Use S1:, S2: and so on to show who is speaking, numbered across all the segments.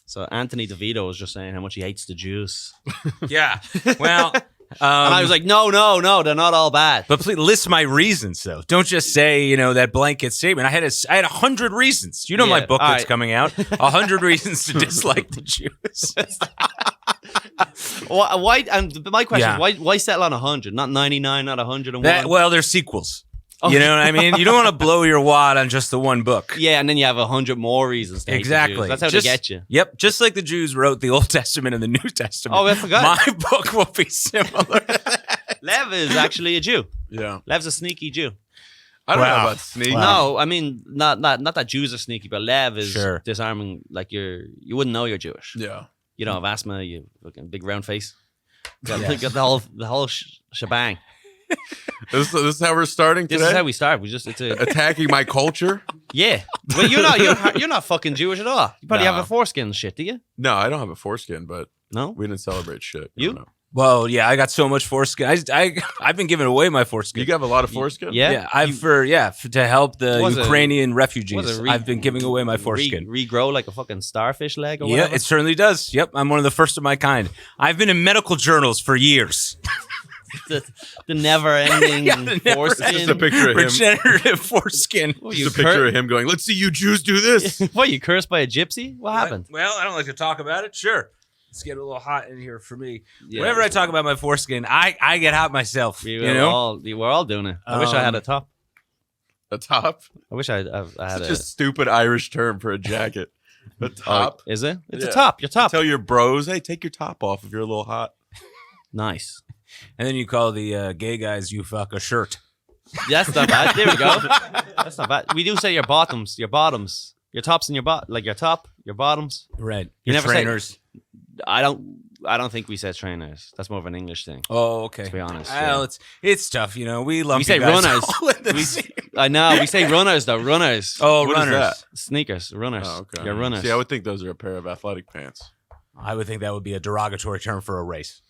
S1: So Anthony DeVito was just saying how much he hates the Jews.
S2: Yeah. Well,
S1: and I was like, no, they're not all bad.
S2: But please list my reasons, though. Don't just say, that blanket statement. I had 100 reasons. You know my book that's coming out. 100 reasons to dislike the Jews.
S1: Why? And my question is, why settle on 100, not 99, not 101?
S2: Well, they're sequels. You know what I mean? You don't want to blow your wad on just the one book.
S1: Yeah, and then you have 100 more reasons to hate the Jews. That's how they get you.
S2: Yep, just like the Jews wrote the Old Testament and the New Testament.
S1: Oh, I forgot.
S2: My book will be similar.
S1: Lev is actually a Jew.
S3: Yeah.
S1: Lev's a sneaky Jew.
S3: I don't know about sneaky.
S1: No, I mean, not that Jews are sneaky, but Lev is disarming. Like, you wouldn't know you're Jewish.
S3: Yeah.
S1: You don't have asthma, you fucking big round face. Got the whole shebang.
S3: This is how we're starting today?
S1: This is how we start. It's
S3: attacking my culture.
S1: Yeah, but you're not fucking Jewish at all. You probably have a foreskin and shit, do you?
S3: No, I don't have a foreskin, but
S1: no,
S3: we didn't celebrate shit.
S1: You?
S2: Well, yeah, I got so much foreskin. I've been giving away my foreskin.
S3: You have a lot of foreskin.
S1: Yeah,
S2: to help the Ukrainian refugees. I've been giving away my foreskin.
S1: Regrow like a fucking starfish leg. Or
S2: yeah,
S1: whatever?
S2: It certainly does. Yep, I'm one of the first of my kind. I've been in medical journals for years.
S1: the never-ending foreskin.
S3: Just a picture of him.
S2: Regenerative foreskin.
S3: Just a picture of him going, "Let's see you Jews do this."
S1: What, you cursed by a gypsy? What happened?
S2: Well, I don't like to talk about it. Sure. Let's get a little hot in here for me. Yeah, whenever I talk about my foreskin, I get hot myself.
S1: We're all doing it. I wish I had a top.
S3: A top?
S1: I wish I had
S3: Such a stupid Irish term for a jacket. A top?
S1: Is it? It's a top. Your top.
S3: Tell your bros, hey, take your top off if you're a little hot.
S1: Nice.
S2: And then you call the gay guys you fuck a shirt.
S1: That's not bad. There we go. That's not bad. We do say your bottoms, your tops and your like your top, your bottoms.
S2: Right.
S1: You never
S2: trainers.
S1: I don't think we said trainers. That's more of an English thing.
S2: Oh, okay.
S1: To be honest.
S2: Well, it's tough, We
S1: say runners. I know. We say runners though. Runners.
S2: Oh,
S3: what
S2: runners.
S3: Is that?
S1: Sneakers. Runners.
S3: Oh, okay.
S1: You're runners.
S3: See, I would think those are a pair of athletic pants.
S2: I would think that would be a derogatory term for a race.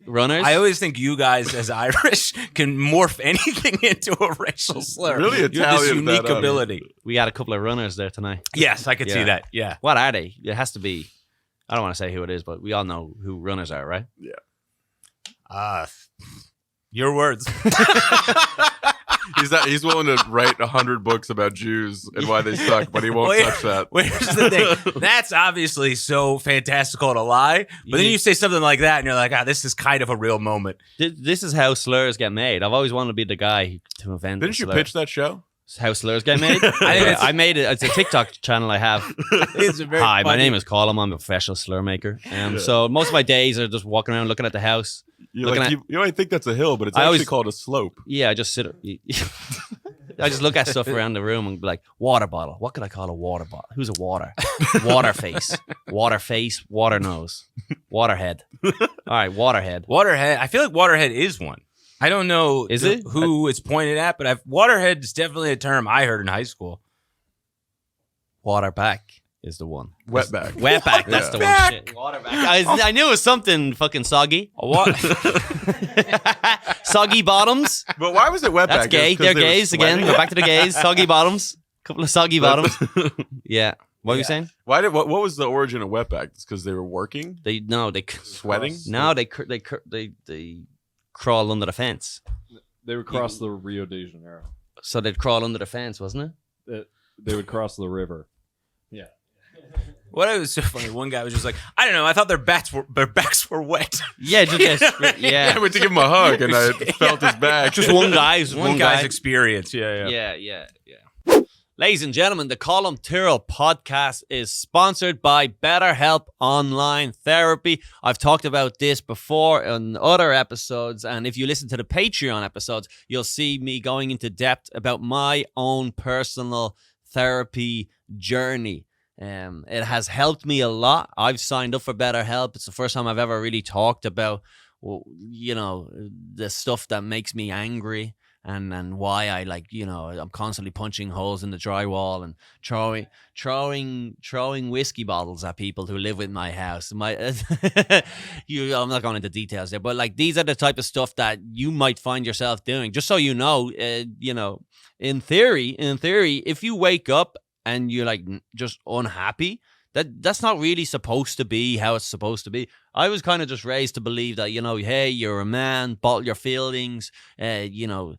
S1: Runners?
S2: I always think you guys as Irish can morph anything into a racial slur.
S3: Really Italian.
S2: You have this unique ability.
S1: We had a couple of runners there tonight.
S2: Yes, I could see that. Yeah.
S1: What are they? It has to be. I don't want to say who it is, but we all know who runners are, right?
S3: Yeah.
S2: Your words.
S3: He's willing to write 100 books about Jews and why they suck, but he won't touch that.
S2: Here's the thing. That's obviously so fantastical to lie, but then you say something like that and you're like, this is kind of a real moment.
S1: This is how slurs get made. I've always wanted to be the guy to invent
S3: Didn't you pitch that show?
S1: How slurs get made? I made it. It's a TikTok channel I have. Hi, my name is Colum. I'm a professional slur maker. So most of my days are just walking around looking at the house.
S3: You might think that's a hill, but it's actually called a slope.
S1: Yeah, I just sit. I just look at stuff around the room and be like, water bottle. What could I call a water bottle? Who's a water? Water face. Water face. Water nose. Waterhead. All right, waterhead.
S2: Waterhead. I feel like waterhead is one. I don't know who it's pointed at, but waterhead is definitely a term I heard in high school.
S1: Waterback is the one.
S3: Wetback.
S1: Wetback, that's the one. Shit. Waterback. I knew it was something fucking soggy. Soggy bottoms.
S3: But why was it wetback?
S1: That's gay. They're gays again. We're back to the gays. Soggy bottoms. Couple of soggy bottoms. Yeah. What were you saying?
S3: What was the origin of wetback? It's because they were working?
S1: They
S3: sweating?
S1: No, they crawl under the fence.
S4: They would cross the Rio de Janeiro.
S1: So they'd crawl under the fence, wasn't it?
S4: They would cross the river. Yeah.
S2: What was so funny? One guy was just like, I don't know. I thought their backs were wet.
S1: Yeah, yeah.
S3: I went to give him a hug and I felt his back.
S1: Just one guy's
S2: experience. Yeah.
S1: Ladies and gentlemen, the Colum Tyrrell Podcast is sponsored by BetterHelp Online Therapy. I've talked about this before in other episodes, and if you listen to the Patreon episodes, you'll see me going into depth about my own personal therapy journey. It has helped me a lot. I've signed up for BetterHelp. It's the first time I've ever really talked about, the stuff that makes me angry. And why I I'm constantly punching holes in the drywall and throwing whiskey bottles at people who live in my house. I'm not going into details there, but these are the type of stuff that you might find yourself doing. Just so you know, in theory, if you wake up and you're just unhappy, That's not really supposed to be how it's supposed to be. I was kind of just raised to believe that, hey, you're a man, bottle your feelings, don't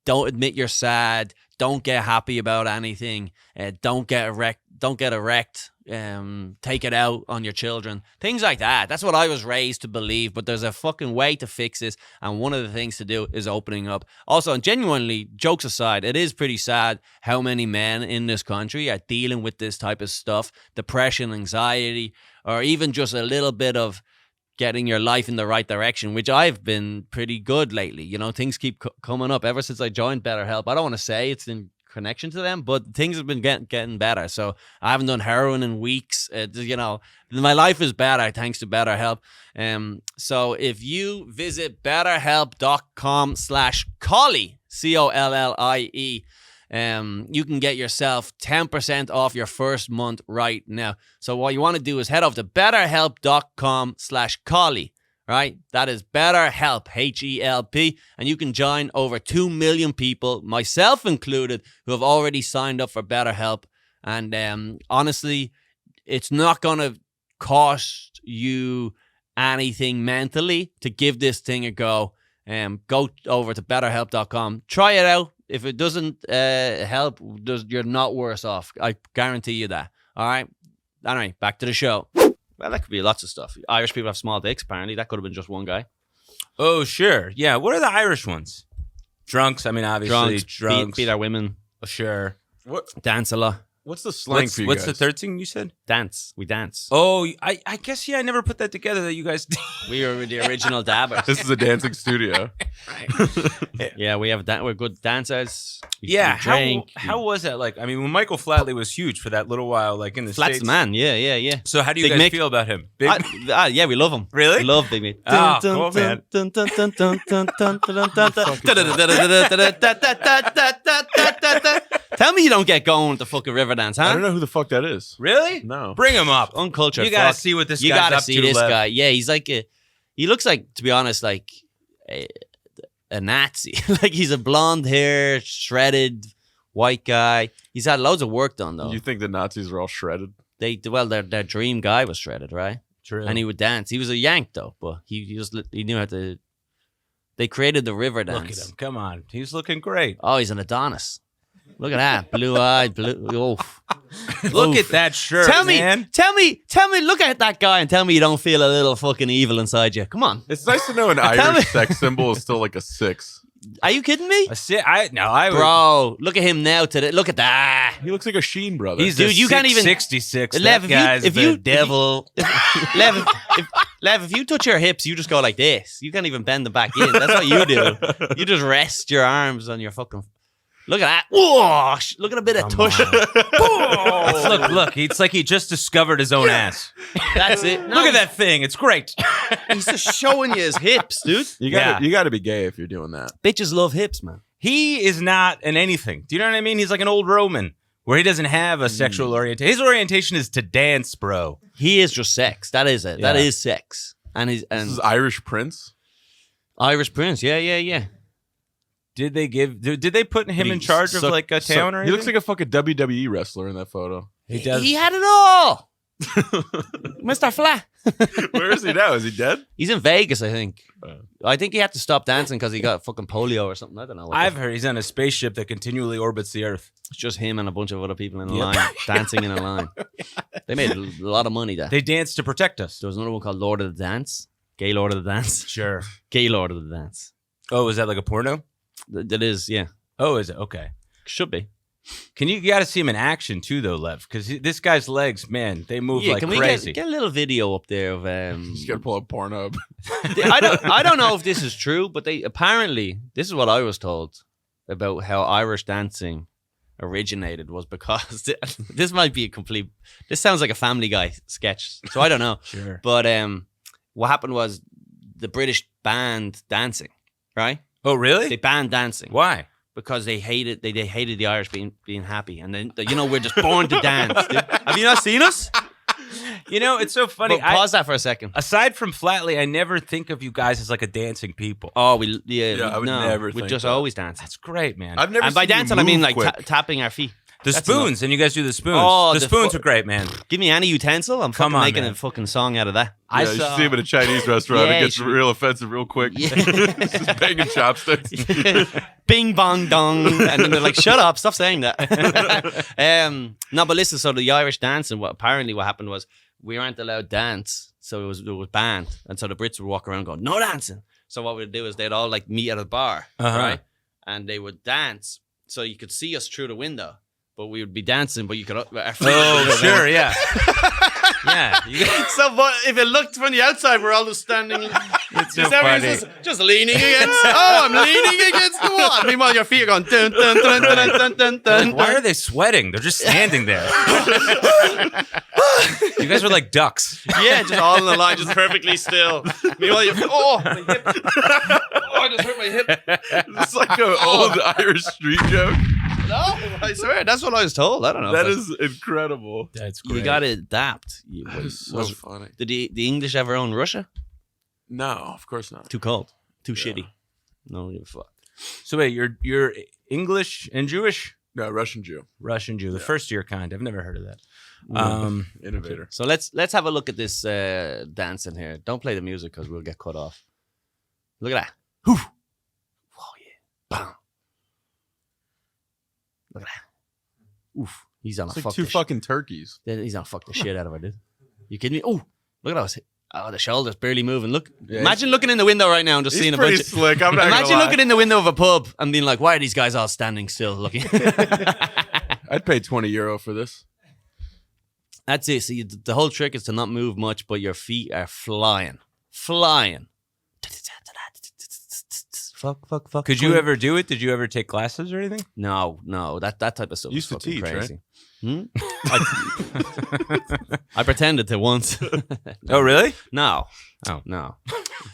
S1: admit you're sad, don't get happy about anything, don't get erect, take it out on your children, things like that. That's what I was raised to believe, but there's a fucking way to fix this, and one of the things to do is opening up. Also, and genuinely, jokes aside, it is pretty sad how many men in this country are dealing with this type of stuff, depression, anxiety, or even just a little bit of getting your life in the right direction, which I've been pretty good lately. Things keep coming up ever since I joined BetterHelp. I don't want to say it's in connection to them, but things have been getting better. So I haven't done heroin in weeks. My life is better thanks to BetterHelp. So if you visit betterhelp.com/Collie, COLLIE, you can get yourself 10% off your first month right now. So what you want to do is head over to betterhelp.com/Collie. Right? That is BetterHelp, HELP, and you can join over 2 million people, myself included, who have already signed up for BetterHelp. And honestly, it's not going to cost you anything mentally to give this thing a go. Go over to betterhelp.com. Try it out. If it doesn't help, you're not worse off. I guarantee you that. All right? Anyway, back to the show. Well, that could be lots of stuff. Irish people have small dicks, apparently. That could have been just one guy.
S2: Oh, sure. Yeah. What are the Irish ones? Drunks. I mean, obviously, drunks.
S1: Beat our women.
S2: Oh, sure.
S3: What?
S1: Dance a lot.
S3: What's the slang for you guys?
S2: What's the third thing you said?
S1: Dance. We dance.
S2: Oh, I guess, I never put that together that you guys did.
S1: We were the original dabbers.
S3: This is a dancing studio.
S1: Yeah, we're good dancers. We
S2: drink. How was that like? I mean, when Michael Flatley was huge for that little while, like in the
S1: Flat's
S2: States.
S1: the man, yeah.
S2: So how do you
S1: Big
S2: guys
S1: Mick.
S2: feel about him?
S1: Yeah, we love him.
S2: Really?
S1: We love Big Mick.
S2: Oh, cool, man.
S1: Tell me you don't get going with the fucking river dance, huh?
S3: I don't know who the fuck that is.
S2: Really?
S3: No.
S2: Bring him up.
S1: Uncultured.
S2: You gotta
S1: fuck.
S2: see what this
S1: You
S2: guy's
S1: gotta
S2: up
S1: see
S2: to,
S1: this
S2: Lev.
S1: guy. Yeah, he's like he looks like, to be honest, like a Nazi. Like he's a blonde hair, shredded white guy. He's had loads of work done though.
S3: You think the Nazis are all shredded?
S1: Their dream guy was shredded, right?
S2: True.
S1: And he would dance. He was a Yank though, but he knew how to. They created the river dance.
S2: Look at him. Come on. He's looking great.
S1: Oh, he's an Adonis. Look at that. Blue-eyed, oof.
S2: Look at that shirt, man.
S1: Tell me, look at that guy and tell me you don't feel a little fucking evil inside you. Come on.
S3: It's nice to know an Irish sex symbol is still like a 6.
S1: Are you kidding me?
S2: Bro,
S1: look at him now today. Look at that.
S3: He looks like a Sheen brother.
S2: He's
S1: Dude, you can't even
S2: 66.
S1: Lev,
S2: If
S1: Lev, if you touch your hips, you just go like this. You can't even bend them back in. That's what you do. You just rest your arms on your fucking. Look at that. Whoosh. Look at a bit of tush.
S2: Look. It's like he just discovered his own ass.
S1: That's it.
S2: Look at that thing. It's great.
S1: He's just showing you his hips, dude.
S3: You gotta be gay if you're doing that.
S1: Bitches love hips, man.
S2: He is not an anything. Do you know what I mean? He's like an old Roman where he doesn't have a sexual orientation. His orientation is to dance, bro.
S1: He is just sex. That is it.
S2: Yeah.
S1: That is sex. And
S3: This is Irish Prince?
S1: Irish Prince. Yeah.
S2: Did they put him in charge of like a town or anything?
S3: He looks like a fucking WWE wrestler in that photo.
S2: He does.
S1: He had it all. Mr. Flat.
S3: Where is he now? Is he dead?
S1: He's in Vegas, I think. I think he had to stop dancing because he got fucking polio or something. I don't know.
S2: I've heard he's on a spaceship that continually orbits the Earth.
S1: It's just him and a bunch of other people in a line, dancing in a line. They made a lot of money there.
S2: They dance to protect us.
S1: There was another one called Lord of the Dance. Gay Lord of the Dance.
S2: Sure.
S1: Gay Lord of the Dance.
S2: Oh, is that like a porno?
S1: That is, yeah.
S2: Oh, is it? Okay.
S1: Should be.
S2: You got to see him in action too, though, Lev, because this guy's legs, man, they move like crazy.
S1: We get a little video up there of?
S3: You just gotta pull up Pornhub.
S1: I don't know if this is true, but they apparently, this is what I was told about how Irish dancing originated was because this might be this sounds like a Family Guy sketch, so I don't know.
S2: Sure.
S1: But what happened was the British banned dancing, right?
S2: Oh, really?
S1: They banned dancing.
S2: Why?
S1: Because they hated the Irish being happy, and then we're just born to dance. Dude. Have you not seen us?
S2: It's so funny.
S1: But pause that for a second.
S2: Aside from Flatley, I never think of you guys as like a dancing people.
S1: Oh,
S3: I would never
S1: we
S3: think
S1: just
S3: that.
S1: always dance.
S2: That's great, man.
S3: I've never.
S1: And by
S3: seen you
S1: dancing, I mean
S3: move
S1: like
S3: quick.
S1: tapping our feet.
S2: The spoons, and you guys do the spoons.
S1: Oh,
S2: the spoons are great, man.
S1: Give me any utensil. I'm
S2: Come
S1: fucking
S2: on,
S1: making
S2: man.
S1: a fucking song out of that.
S3: Yeah, you should see him at a Chinese restaurant.
S1: Yeah,
S3: It gets real offensive real quick.
S1: Yeah.
S3: Just banging chopsticks.
S1: Bing bong dong, and then they're like, "Shut up! Stop saying that." No, but listen. So the Irish dancing. What happened was we weren't allowed dance, so it was banned, and so the Brits would walk around going, "No dancing." So what we'd do is they'd all like meet at a bar, right, and they would dance, so you could see us through the window. But we would be dancing, but you could.
S2: Oh, sure, yeah. Yeah.
S1: So, but if it looked from the outside, we're all just standing.
S2: It's so funny.
S1: Just leaning against. Oh, I'm leaning against the wall. Meanwhile, your feet are going dun dun dun dun dun dun dun.
S2: Why are they sweating? They're just standing there. You guys are like ducks.
S1: Yeah, just all in the line, just perfectly still. Meanwhile, my hip. Oh, I just hurt my hip.
S3: It's like an old Irish street joke.
S1: No, I swear, that's what I was told. I don't know.
S3: That is incredible.
S2: That's great.
S1: You got to adapt.
S3: That is so funny.
S1: Did the English ever own Russia?
S3: No, of course not.
S1: Too cold. Too shitty. No give a fuck.
S2: So wait, you're English and Jewish?
S3: No, Russian Jew.
S2: Russian Jew, the first year kind. I've never heard of that.
S3: Innovator.
S1: So let's have a look at this dancing here. Don't play the music because we'll get cut off. Look at that. Whew. Oh yeah. Bam. Look at that. Oof. He's on
S3: It's
S1: a
S3: like
S1: fuck
S3: two
S1: the
S3: fucking turkeys.
S1: He's on fuck the shit out of her, dude. You kidding me? Oh, look at those. Oh, the shoulders barely moving. Look.
S3: Yeah,
S1: imagine looking in the window right now and just
S3: He's
S1: seeing a
S3: pretty
S1: bunch of
S3: slick. I'm not
S1: imagine
S3: gonna lie.
S1: looking in the window of a pub and being like, why are these guys all standing still looking?
S3: I'd pay €20 for this.
S1: That's it. See, the whole trick is to not move much, but your feet are flying. Flying. Fuck.
S2: Could you ever do it? Did you ever take classes or anything?
S1: No. That type of stuff
S3: Used
S1: is
S3: to
S1: fucking
S3: teach,
S1: crazy. I pretended to once.
S2: Oh, really?
S1: No.
S2: Oh.
S1: No.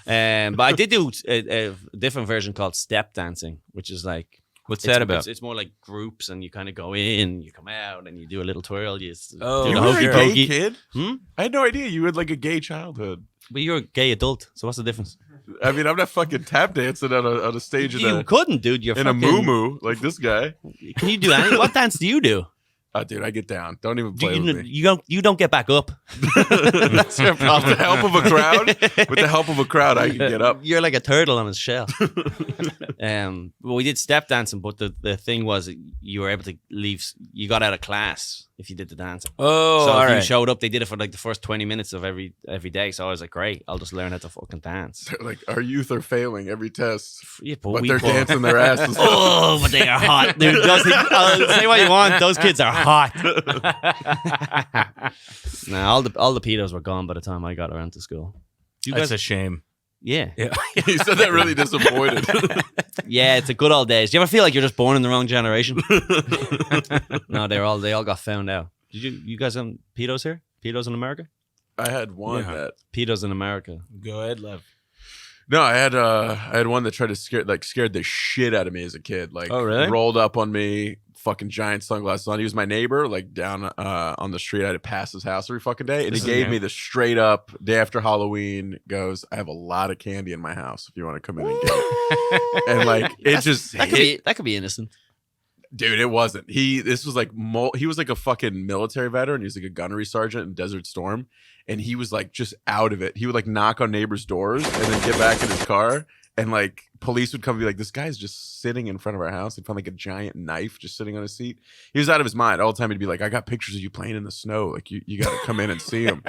S1: But I did do a different version called step dancing, which is like...
S2: What's that about?
S1: It's more like groups, and you kind of go in, you come out, and you do a little twirl. You do
S2: Oh,
S1: the
S3: You
S2: the
S3: were
S1: hokey
S3: a
S2: hokey
S3: gay
S1: pokey.
S3: kid?
S1: Hmm?
S3: I had no idea you had like a gay childhood.
S1: But you're a gay adult, so what's the difference?
S3: I mean, I'm not fucking tap dancing on a stage
S1: You couldn't, dude. You're
S3: in a
S1: fucking...
S3: moo like this guy.
S1: Can you do any? What dance do you do?
S3: Oh, dude, I get down. Don't even play with me.
S1: You don't get back up.
S3: That's your problem. With the help of a crowd, I can get up.
S1: You're like a turtle on its shell. Well, we did step dancing, but the thing was you were able to leave. You got out of class if you did the dancing.
S2: Oh,
S1: so
S2: all
S1: if you
S2: right.
S1: showed up, they did it for like the first 20 minutes of every day. So I was like, great, I'll just learn how to fucking dance.
S3: They're like, our youth are failing every test,
S1: Yeah,
S3: but they're dancing their asses off.
S1: Oh, but they are hot, dude. Say what you want. Those kids are hot. Nah, all the pedos were gone by the time I got around to school. You
S2: That's
S1: guys,
S2: a shame.
S1: yeah,
S3: He said that really disappointed.
S1: yeah. It's a good old days. Do you ever feel like you're just born in the wrong generation? No, they all got found out. Did you guys have pedos here? Pedos in America?
S3: I had one
S2: Yeah.
S3: that.
S1: Pedos in America.
S2: Go ahead, Lev.
S3: No, I had one that tried to scared the shit out of me as a kid. Like,
S2: Oh, really?
S3: rolled up on me, fucking giant sunglasses on. He was my neighbor, like down on the street. I had to pass his house every fucking day, and
S2: This
S3: he
S2: is
S3: gave
S2: new.
S3: me the straight up day after Halloween. Goes, I have a lot of candy in my house if you want to come in and get it. And like it just
S1: That could be innocent.
S3: dude, it wasn't. This was like he was like a fucking military veteran. He was like a gunnery sergeant in Desert Storm, and he was like just out of it. He would like knock on neighbors' doors and then get back in his car, and like police would come and be like, this guy's just sitting in front of our house. He'd find like a giant knife just sitting on his seat. He was out of his mind all the time. He'd be like, I got pictures of you playing in the snow. Like you got to come in and see him.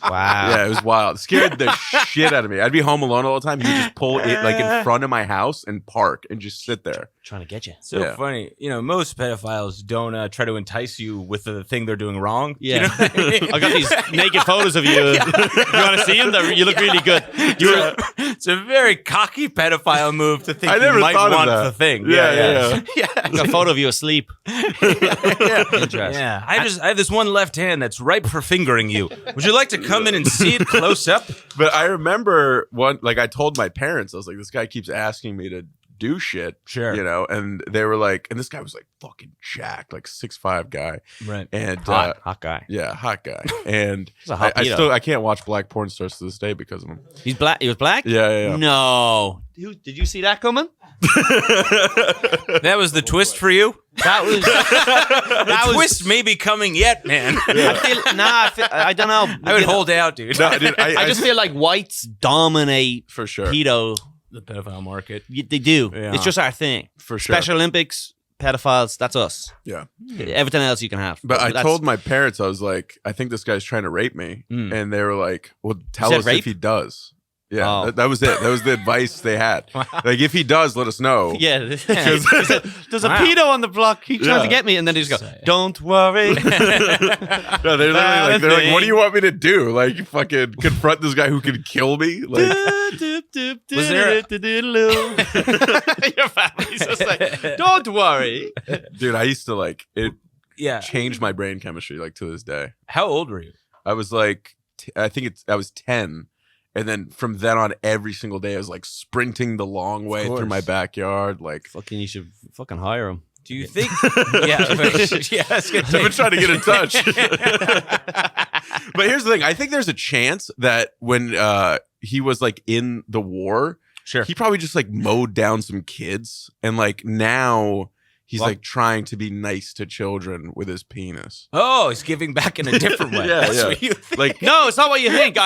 S1: Wow.
S3: Yeah, it was wild. It scared the shit out of me. I'd be home alone all the time. He would just pull it like in front of my house and park and just sit there.
S1: Trying to get you.
S2: So
S3: Yeah.
S2: funny. You know, most pedophiles don't try to entice you with the thing they're doing wrong.
S1: Yeah.
S2: You know what I mean?
S1: I got these naked photos of you. You want to see them? You look really good.
S2: It's a very cocky pedophile move to think
S3: I never
S2: you might
S3: thought of
S2: want
S3: that.
S2: the thing.
S3: Yeah.
S1: I got a photo of you asleep. Interesting.
S2: Yeah, I have this one left hand that's ripe for fingering you. Would you like to come in and see it close up?
S3: But I remember one, like I told my parents, I was like, this guy keeps asking me to do shit.
S2: Sure.
S3: You know, and they were like, and this guy was like fucking jacked, like 6'5" guy.
S2: Right.
S3: And
S1: Hot guy.
S3: yeah, hot guy. And
S1: He's a hot
S3: I can't watch black porn stars to this day because of him.
S1: He's black. He was black?
S3: Yeah.
S1: No. Did you see that coming?
S2: That was the twist for you?
S1: That was
S2: The twist may be coming yet, man.
S1: I don't know.
S2: I would hold out, dude.
S3: No, dude,
S1: I just feel like whites dominate
S3: for sure.
S1: pedo.
S2: The pedophile market.
S1: They do.
S2: Yeah.
S1: It's just our thing.
S3: For sure.
S1: Special Olympics, pedophiles, that's us.
S3: Yeah.
S1: Everything else you can have.
S3: But I told my parents, I was like, I think this guy's trying to rape me. And they were like, well, tell us
S1: rape?
S3: if he does. Yeah,
S1: Oh.
S3: that was it. That was the advice they had. Like, if he does, let us know.
S1: Yeah. He said, there's a pedo on the block. He tried to get me. And then they just go, don't worry.
S3: No, they're literally they're like, what do you want me to do? Like, fucking confront this guy who can kill me? Like,
S2: Was there
S1: Your family's just like, don't worry.
S3: dude, I used to like it.
S2: Yeah.
S3: Changed my brain chemistry like to this day.
S2: How old were you?
S3: I was like, I was 10. And then from then on, every single day, I was like sprinting the long way through my backyard. Like,
S1: Fucking, you should fucking hire him.
S2: Do you think? Yeah, that's good.
S3: I've been trying to get in touch. But here's the thing: I think there's a chance that when he was like in the war,
S2: Sure.
S3: he probably just like mowed down some kids, and like now he's like trying to be nice to children with his penis.
S2: Oh, he's giving back in a different way.
S3: Yeah,
S2: That's
S3: yeah.
S2: what you think.
S3: Like,
S1: No, it's not what you think.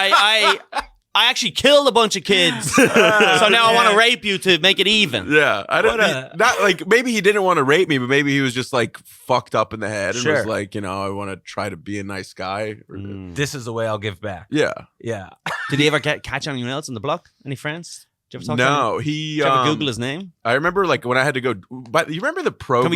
S1: I actually killed a bunch of kids. So now I want to rape you to make it even.
S3: yeah, I don't not like maybe he didn't want to rape me, but maybe he was just like fucked up in the head and
S2: Sure.
S3: was like, you know, I want to try to be a nice guy. Or,
S2: This is the way I'll give back.
S3: Yeah.
S2: Yeah.
S1: Did he ever catch anyone else on the block? Any friends? Did you ever talk to him?
S3: No, he.
S1: Did you ever Google his name?
S3: I remember like when I had to go. But you remember the program?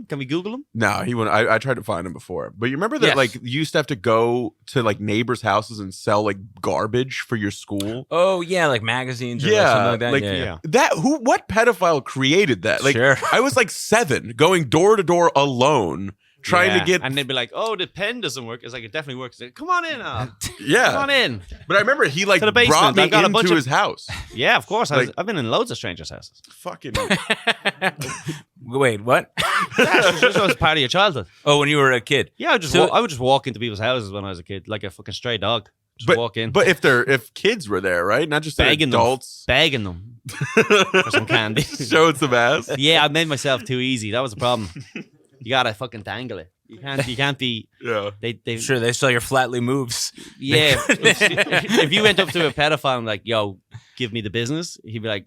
S1: Can we Google him?
S3: No, he went. I tried to find him before, but you remember that
S1: Yes.
S3: like you used to have to go to like neighbors' houses and sell like garbage for your school.
S2: Oh yeah, like magazines or
S3: Yeah,
S2: something like that.
S3: like,
S2: yeah.
S3: That what pedophile created that? Like
S2: Sure.
S3: I was like 7, going door to door alone, trying to get.
S1: And they'd be like, "Oh, the pen doesn't work." It's like it definitely works. Like, come on in, come
S3: Yeah,
S1: on in.
S3: but I remember he like
S1: To the basement.
S3: brought me
S1: I've got a bunch
S3: into
S1: of-
S3: his house.
S1: Yeah, of course.
S3: Like-
S1: I've been in loads of strangers' houses.
S3: Fucking
S2: Wait, what?
S1: That was part of your childhood.
S2: Oh, when you were a kid.
S1: Yeah, I would just walk into people's houses when I was a kid, like a fucking stray dog. Just walk in,
S3: But if kids were there, right? Not just
S1: begging
S3: adults.
S1: begging them for some candy.
S3: Showing some ass.
S1: Yeah, I made myself too easy. That was the problem. You gotta fucking dangle it. You can't be.
S3: Yeah.
S1: They
S2: Sure, they saw your flatly moves.
S1: Yeah. If you went up to a pedophile and like, yo, give me the business, he'd be like,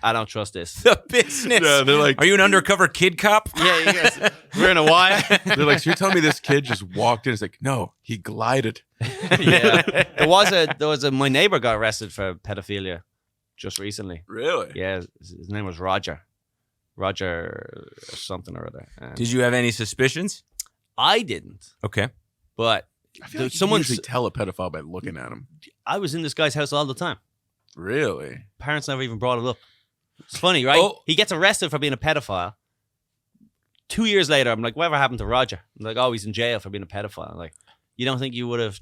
S1: I don't trust this.
S2: The business.
S3: Yeah, they're like,
S2: Are you an undercover kid cop?
S1: Yeah, you guys, we're in a wire.
S3: they're like, so you're telling me this kid just walked in? It's like, no, he glided.
S1: Yeah. There was a my neighbor got arrested for pedophilia just recently.
S3: Really?
S1: Yeah, his name was Roger something or other. And
S2: Did you have any suspicions?
S1: I didn't,
S2: Okay.
S1: but
S3: I feel like
S1: someone
S3: you usually tell a pedophile by looking at him.
S1: I was in this guy's house all the time.
S3: Really?
S1: Parents never even brought it up. It's funny, right?
S2: Oh.
S1: He gets arrested for being a pedophile. 2 years later, I'm like, whatever happened to Roger? I'm like, oh, he's in jail for being a pedophile. I'm like, you don't think you would have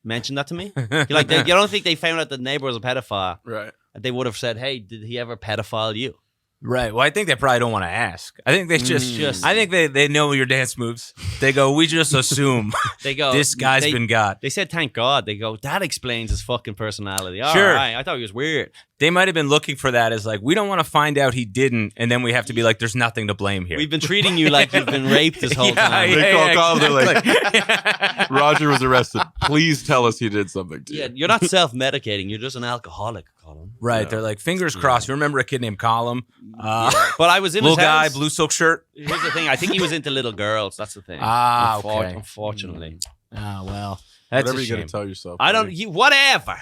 S1: mentioned that to me? You're like, you don't think they found out the neighbor was a pedophile?
S3: Right.
S1: They would have said, hey, did he ever pedophile you?
S2: Right. Well, I think they probably don't want to ask. I think they
S1: Just-
S2: I think they know your dance moves. They go, we just assume
S1: They go,
S2: this guy's
S1: they,
S2: been got.
S1: They said, thank God. They go, that explains his fucking personality. All
S2: Sure.
S1: right. I thought he was weird.
S2: They might have been looking for that as like, we don't want to find out he didn't, and then we have to be like, there's nothing to blame here.
S1: We've been treating you like you've been raped this whole time.
S3: They call Colum, they're
S2: exactly.
S3: Roger was arrested. Please tell us he did something to you.
S1: Yeah, you're not self-medicating. You're just an alcoholic, Colin.
S2: Right.
S3: Yeah.
S2: They're like, fingers crossed. You remember a kid named Colum?
S1: But I was in
S2: Little
S1: his
S2: guy,
S1: house.
S2: blue silk shirt.
S1: Here's the thing. I think he was into little girls. That's the thing.
S2: Ah, okay.
S1: Unfortunately.
S2: Ah, well. That's
S3: Whatever
S2: a
S3: you
S2: shame.
S3: gotta tell yourself.
S1: I don't. Whatever.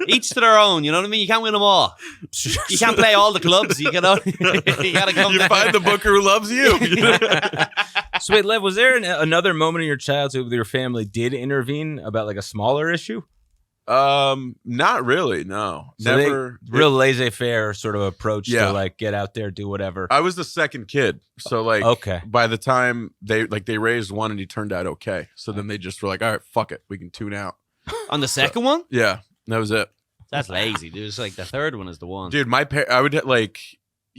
S1: Each to their own. You know what I mean? You can't win them all. You can't play all the clubs. You can only. You gotta come.
S3: You
S1: down.
S3: find the booker who loves you.
S2: So wait, Lev, was there another moment in your childhood where your family did intervene about like a smaller issue?
S3: Not really. No,
S2: So
S3: never.
S2: Real laissez-faire sort of approach
S3: Yeah.
S2: to like get out there, do whatever.
S3: I was the second kid, so like,
S2: Okay.
S3: by the time they raised one and he turned out okay, so then they just were like, all right, fuck it, we can tune out.
S1: On the second one,
S3: Yeah, that was it.
S1: That's lazy, dude. It's like the third one is the one.
S3: Dude,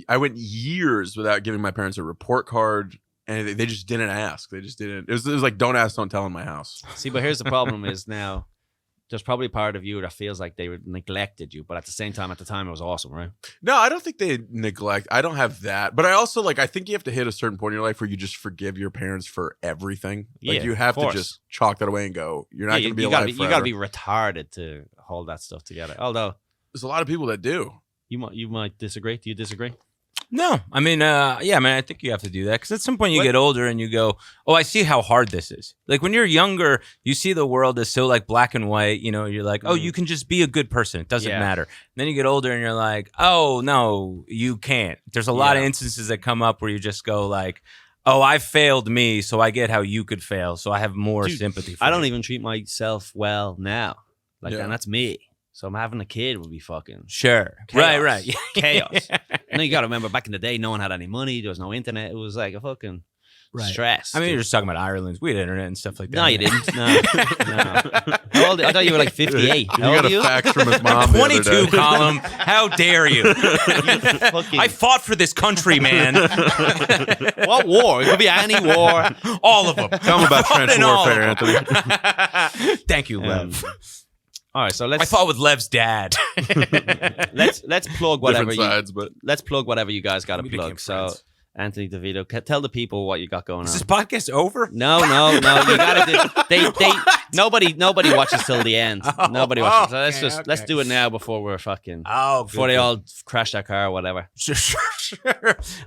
S3: I went years without giving my parents a report card, and they just didn't ask. They just didn't. It was like, don't ask, don't tell in my house.
S1: See, but here's the problem is now there's probably part of you that feels like they neglected you, but at the same time, at the time, it was awesome, right?
S3: No, I don't think they neglect. I don't have that. But I also, I think you have to hit a certain point in your life where you just forgive your parents for everything. Like, you have to just chalk that away and go, you're not going to be alive forever.
S1: You got to be retarded to hold that stuff together. Although,
S3: there's a lot of people that do.
S1: You might disagree. Do you disagree?
S2: No, I mean, I think you have to do that because at some point you get older and you go, oh, I see how hard this is. Like when you're younger, you see the world as so like black and white, you're like, oh, you can just be a good person. It doesn't matter. And then you get older and you're like, oh, no, you can't. There's a lot of instances that come up where you just go like, oh, I failed me, so I get how you could fail. So I have more sympathy for you.
S1: I don't even treat myself well now. And that's me. So I'm having a kid would be fucking
S2: sure.
S1: Chaos.
S2: Right.
S1: Chaos. And then you got to remember back in the day, no one had any money. There was no internet. It was like a fucking stress.
S2: I mean, you're just talking about Ireland. We had internet and stuff like that.
S1: No, you didn't. No. How old? I thought you were like 58. How old
S3: got
S1: are you?
S3: A fax from his mom.
S2: 22, Colum. How dare you? I fought for this country, man.
S1: What war? It could be any war.
S2: All of them.
S3: Tell me about trench warfare, Anthony.
S2: Thank you, Lev.
S1: All right, so
S2: I fought with Lev's dad.
S1: let's plug whatever let's plug whatever you guys got to plug. So Anthony DeVito, tell the people what you got going on.
S2: Is this podcast over?
S1: No. You got to do. Nobody watches till the end. Nobody watches. So let's do it now before we're fucking. Before they all crash their car or whatever.
S2: Sure.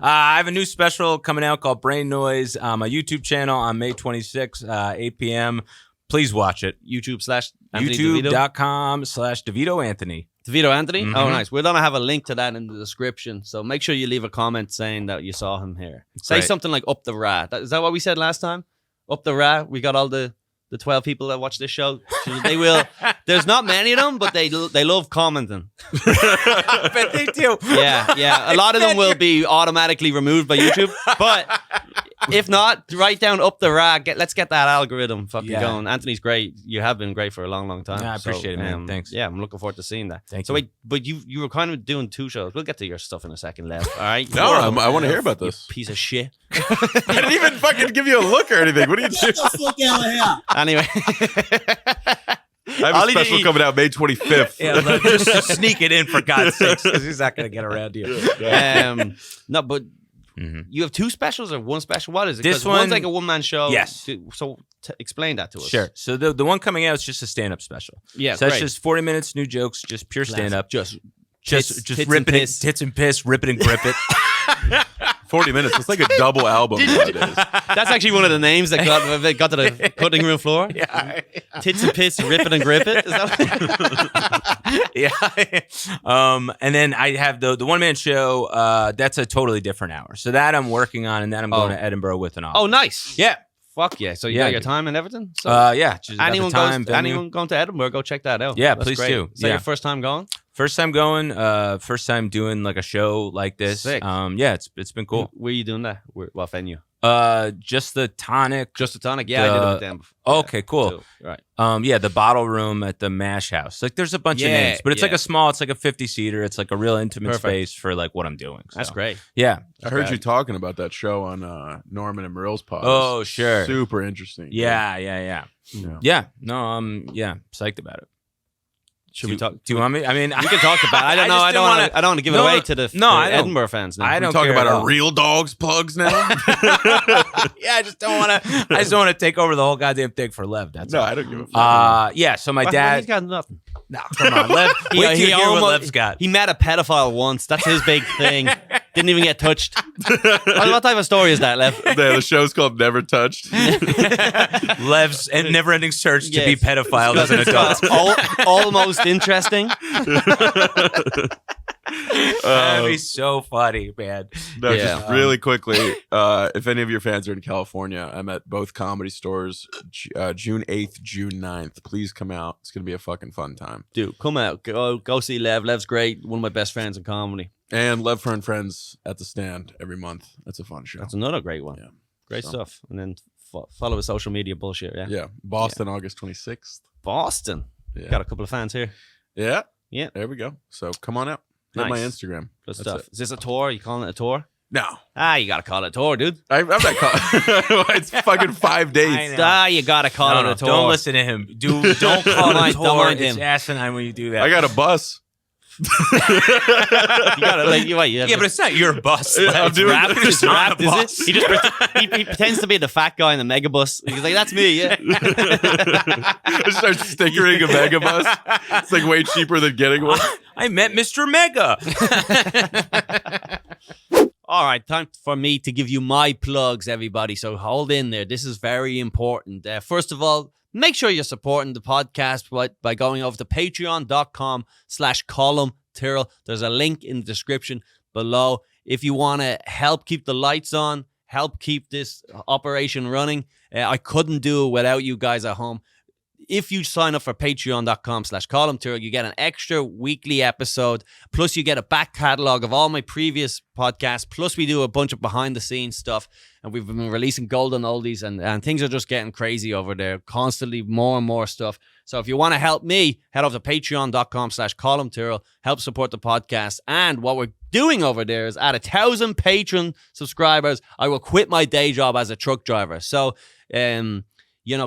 S2: I have a new special coming out called Brain Noise. My YouTube channel on May 26th, 8 p.m. Please watch it.
S1: YouTube.com/DeVito
S2: Anthony.
S1: DeVito Anthony?
S2: Mm-hmm.
S1: Oh, nice. We're going to have a link to that in the description. So make sure you leave a comment saying that you saw him here. Say something like up the rat. Is that what we said last time? Up the rat. We got all the 12 people that watch this show. They will. There's not many of them, but they love commenting.
S2: I bet they do.
S1: Yeah. A lot of them will be automatically removed by YouTube. But if not, write down up the rat. Let's get that algorithm fucking going. Anthony's great. You have been great for a long, long time.
S2: Yeah, I appreciate it, man. Thanks.
S1: Yeah, I'm looking forward to seeing that.
S2: Thank
S1: you.
S2: Wait,
S1: but you were kind of doing 2 shows. We'll get to your stuff in a second, Lev. All right?
S3: No, I want to hear about this.
S1: You piece of shit.
S3: I didn't even fucking give you a look or anything. What are you doing?
S5: Get the fuck out of here.
S1: Anyway.
S3: I have a special coming out May 25th.
S2: Yeah, just sneak it in for God's sakes, because he's not going to get around here.
S1: No, but you have 2 specials or 1 special? What is it?
S2: This
S1: one's like a one-man show.
S2: Yes.
S1: So explain that to us.
S2: Sure. So the one coming out is just a stand-up special.
S1: Yeah,
S2: so that's just 40 minutes, new jokes, just pure stand-up.
S1: Just
S2: rip it, tits and piss, rip it and grip it.
S3: 40 minutes. It's like a double album nowadays.
S1: That's actually one of the names that got to the cutting room floor.
S2: Yeah.
S1: Tits and piss, rip it and grip it. Is that
S2: Yeah. And then I have the one-man show. That's a totally different hour. So that I'm working on, and then I'm going to Edinburgh with an offer.
S1: Oh, nice.
S2: Yeah.
S1: Fuck yeah. So you got your time and everything? So
S2: yeah.
S1: anyone going to Edinburgh, go check that out.
S2: Yeah,
S1: That's
S2: please
S1: great.
S2: do.
S1: Is that your first time going?
S2: First time going, first time doing like a show like this.
S1: Sick.
S2: Yeah, it's been cool.
S1: Where are you doing that? What venue?
S2: Just the Tonic.
S1: Just the Tonic? Yeah, I did it with them before.
S2: Okay, cool.
S1: Too. Right.
S2: Yeah, the Bottle Room at the Mash House. Like there's a bunch of names, but it's like it's like a 50-seater. It's like a real intimate space for like what I'm doing. So.
S1: That's great.
S2: Yeah.
S3: I heard you talking about that show on Norman and Marill's pod.
S2: Oh, sure.
S3: Super interesting.
S2: Yeah. No, psyched about it.
S1: Should we talk?
S2: Do you want me? I mean,
S1: we can talk about it. I don't know. I don't want to give it away to the Edinburgh fans now.
S2: I don't
S3: talk about
S2: our
S3: real dogs plugs now.
S2: Yeah, I just don't want to take over the whole goddamn thing for Lev. That's all.
S3: I don't give a fuck.
S2: Yeah. So my dad.
S1: He's got nothing.
S2: No, come on, Lev. Wait till you hear what Lev's got.
S1: He met a pedophile once. That's his big thing. Didn't even get touched. What type of story is that, Lev?
S3: The show's called Never Touched.
S2: Lev's never-ending search to be pedophile as an adult.
S1: Almost interesting.
S2: That'd be so funny, man.
S3: No, just really quickly, if any of your fans are in California, I'm at both comedy stores June 8th, June 9th. Please come out. It's going to be a fucking fun time.
S1: Dude, come out. Go see Lev. Lev's great. One of my best friends in comedy.
S3: And Lev Fer and Friends at the Stand every month. That's a fun show.
S1: That's another great one. Yeah. Great stuff. And then follow his social media bullshit, yeah?
S3: Yeah. Boston, August 26th.
S1: Boston.
S3: Yeah.
S1: Got a couple of fans here.
S3: Yeah.
S1: Yeah.
S3: There we go. So come on out. Hit my
S1: Nice.
S3: Instagram.
S1: Good
S3: That's
S1: stuff.
S3: it.
S1: Is this a tour? You calling it a tour?
S3: No.
S1: You gotta call it a tour, dude.
S3: I'm not calling. It's fucking 5 days.
S2: I know.
S1: You gotta call it a tour.
S2: Don't listen to him. Don't call it a tour.
S1: Don't mind
S2: It's
S1: him.
S2: asinine when you do that.
S3: I got a bus.
S1: You gotta
S2: but it's not your bus.
S3: Yeah, I'm
S2: It's
S3: doing
S2: wrapped.
S3: this.
S2: It's not
S1: wrapped,
S2: a
S1: is
S2: bus.
S1: it? He just he pretends to be the fat guy in the megabus. He's like, "That's me." Yeah.
S3: I start stickering a megabus. It's like way cheaper than getting one.
S2: I met Mr. Mega.
S1: All right, time for me to give you my plugs, everybody. So hold in there. This is very important. First of all, make sure you're supporting the podcast by going over to patreon.com/Colum Tyrrell. There's a link in the description below. If you want to help keep the lights on, help keep this operation running, I couldn't do it without you guys at home. If you sign up for patreon.com/Colum Tyrrell, you get an extra weekly episode. Plus, you get a back catalog of all my previous podcasts. Plus, we do a bunch of behind the scenes stuff. And we've been releasing golden oldies, and things are just getting crazy over there. Constantly more and more stuff. So if you want to help me, head over to patreon.com/Colum Tyrrell. Help support the podcast. And what we're doing over there is at 1,000 patron subscribers, I will quit my day job as a truck driver. So,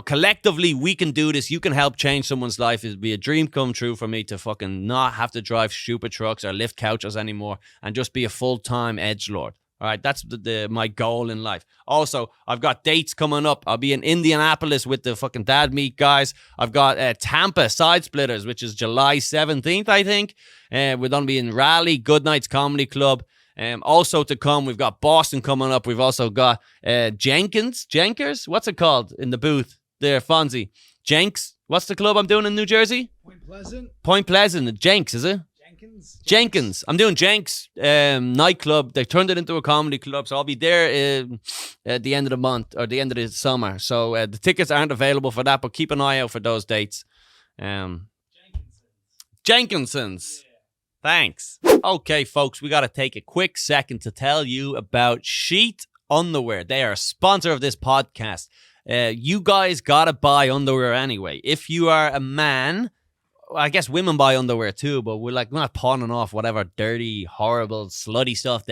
S1: collectively, we can do this. You can help change someone's life. It'd be a dream come true for me to fucking not have to drive stupid trucks or lift couches anymore and just be a full-time edgelord. All right, that's my goal in life. Also, I've got dates coming up. I'll be in Indianapolis with the fucking Dad Meat guys. I've got Tampa Side Splitters, which is July 17th, I think. We're going to be in Raleigh, Good Nights Comedy Club. Also to come, we've got Boston coming up. We've also got Jenkers? What's it called in the booth there, Fonzie? Jenks? What's the club I'm doing in New Jersey? Point Pleasant. Jenks, is it? Jenkins. I'm doing Jenks nightclub. They turned it into a comedy club, so I'll be there at the end of the month or the end of the summer. So the tickets aren't available for that, but keep an eye out for those dates. Jenkinsons. Thanks. Okay, folks, we got to take a quick second to tell you about Sheet Underwear. They are a sponsor of this podcast. You guys got to buy underwear anyway. If you are a man, I guess women buy underwear too, but we're not pawning off whatever dirty, horrible, slutty stuff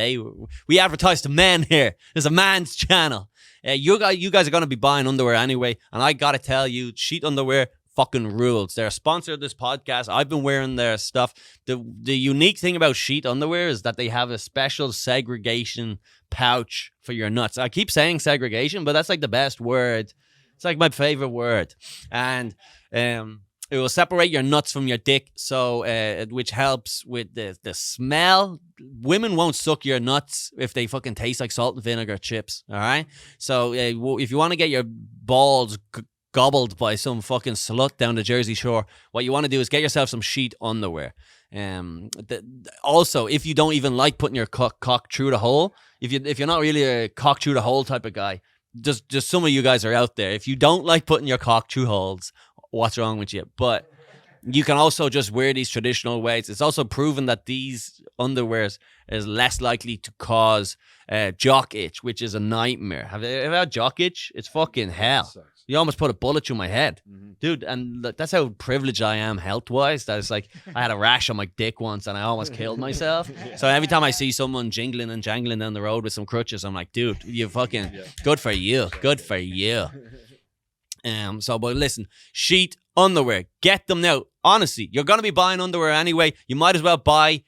S1: we advertise to men here. It's a man's channel. You guys are going to be buying underwear anyway, and I got to tell you, Sheet Underwear fucking rules. They're a sponsor of this podcast. I've been wearing their stuff. The unique thing about Sheet Underwear is that they have a special segregation pouch for your nuts. I keep saying segregation, but that's like the best word. It's like my favorite word. And it will separate your nuts from your dick, so which helps with the smell. Women won't suck your nuts if they fucking taste like salt and vinegar chips, all right? So if you want to get your balls gobbled by some fucking slut down the Jersey Shore, what you want to do is get yourself some Sheet Underwear. Also, if you don't even like putting your cock through the hole, if you're not really a cock through the hole type of guy, just some of you guys are out there. If you don't like putting your cock through holes, what's wrong with you? But you can also just wear these traditional ways. It's also proven that these underwears is less likely to cause jock itch, which is a nightmare. Have you ever had jock itch? It's fucking hell. You almost put a bullet through my head. Mm-hmm. Dude, and that's how privileged I am health-wise. That it's like, I had a rash on my dick once and I almost killed myself. So every time I see someone jingling and jangling down the road with some crutches, I'm like, dude, you fucking, good for you. Good for you. But listen, Sheet Underwear, get them now. Honestly, you're going to be buying underwear anyway. You might as well buy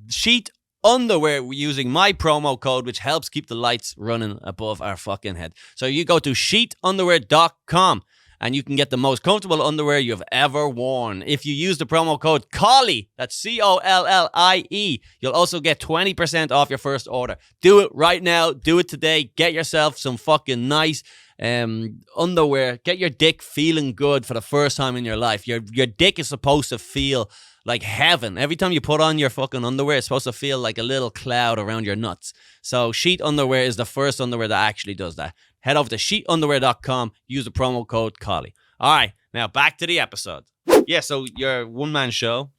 S1: Sheet Underwear using my promo code, which helps keep the lights running above our fucking head. So you go to sheetunderwear.com and you can get the most comfortable underwear you've ever worn. If you use the promo code Collie, that's COLLIE, you'll also get 20% off your first order. Do it right now. Do it today. Get yourself some fucking nice underwear. Get your dick feeling good for the first time in your life. Your dick is supposed to feel like heaven. Every time you put on your fucking underwear, it's supposed to feel like a little cloud around your nuts. So Sheet Underwear is the first underwear that actually does that. Head over to sheetunderwear.com, use the promo code Collie. All right, now back to the episode. Yeah, so your one-man show.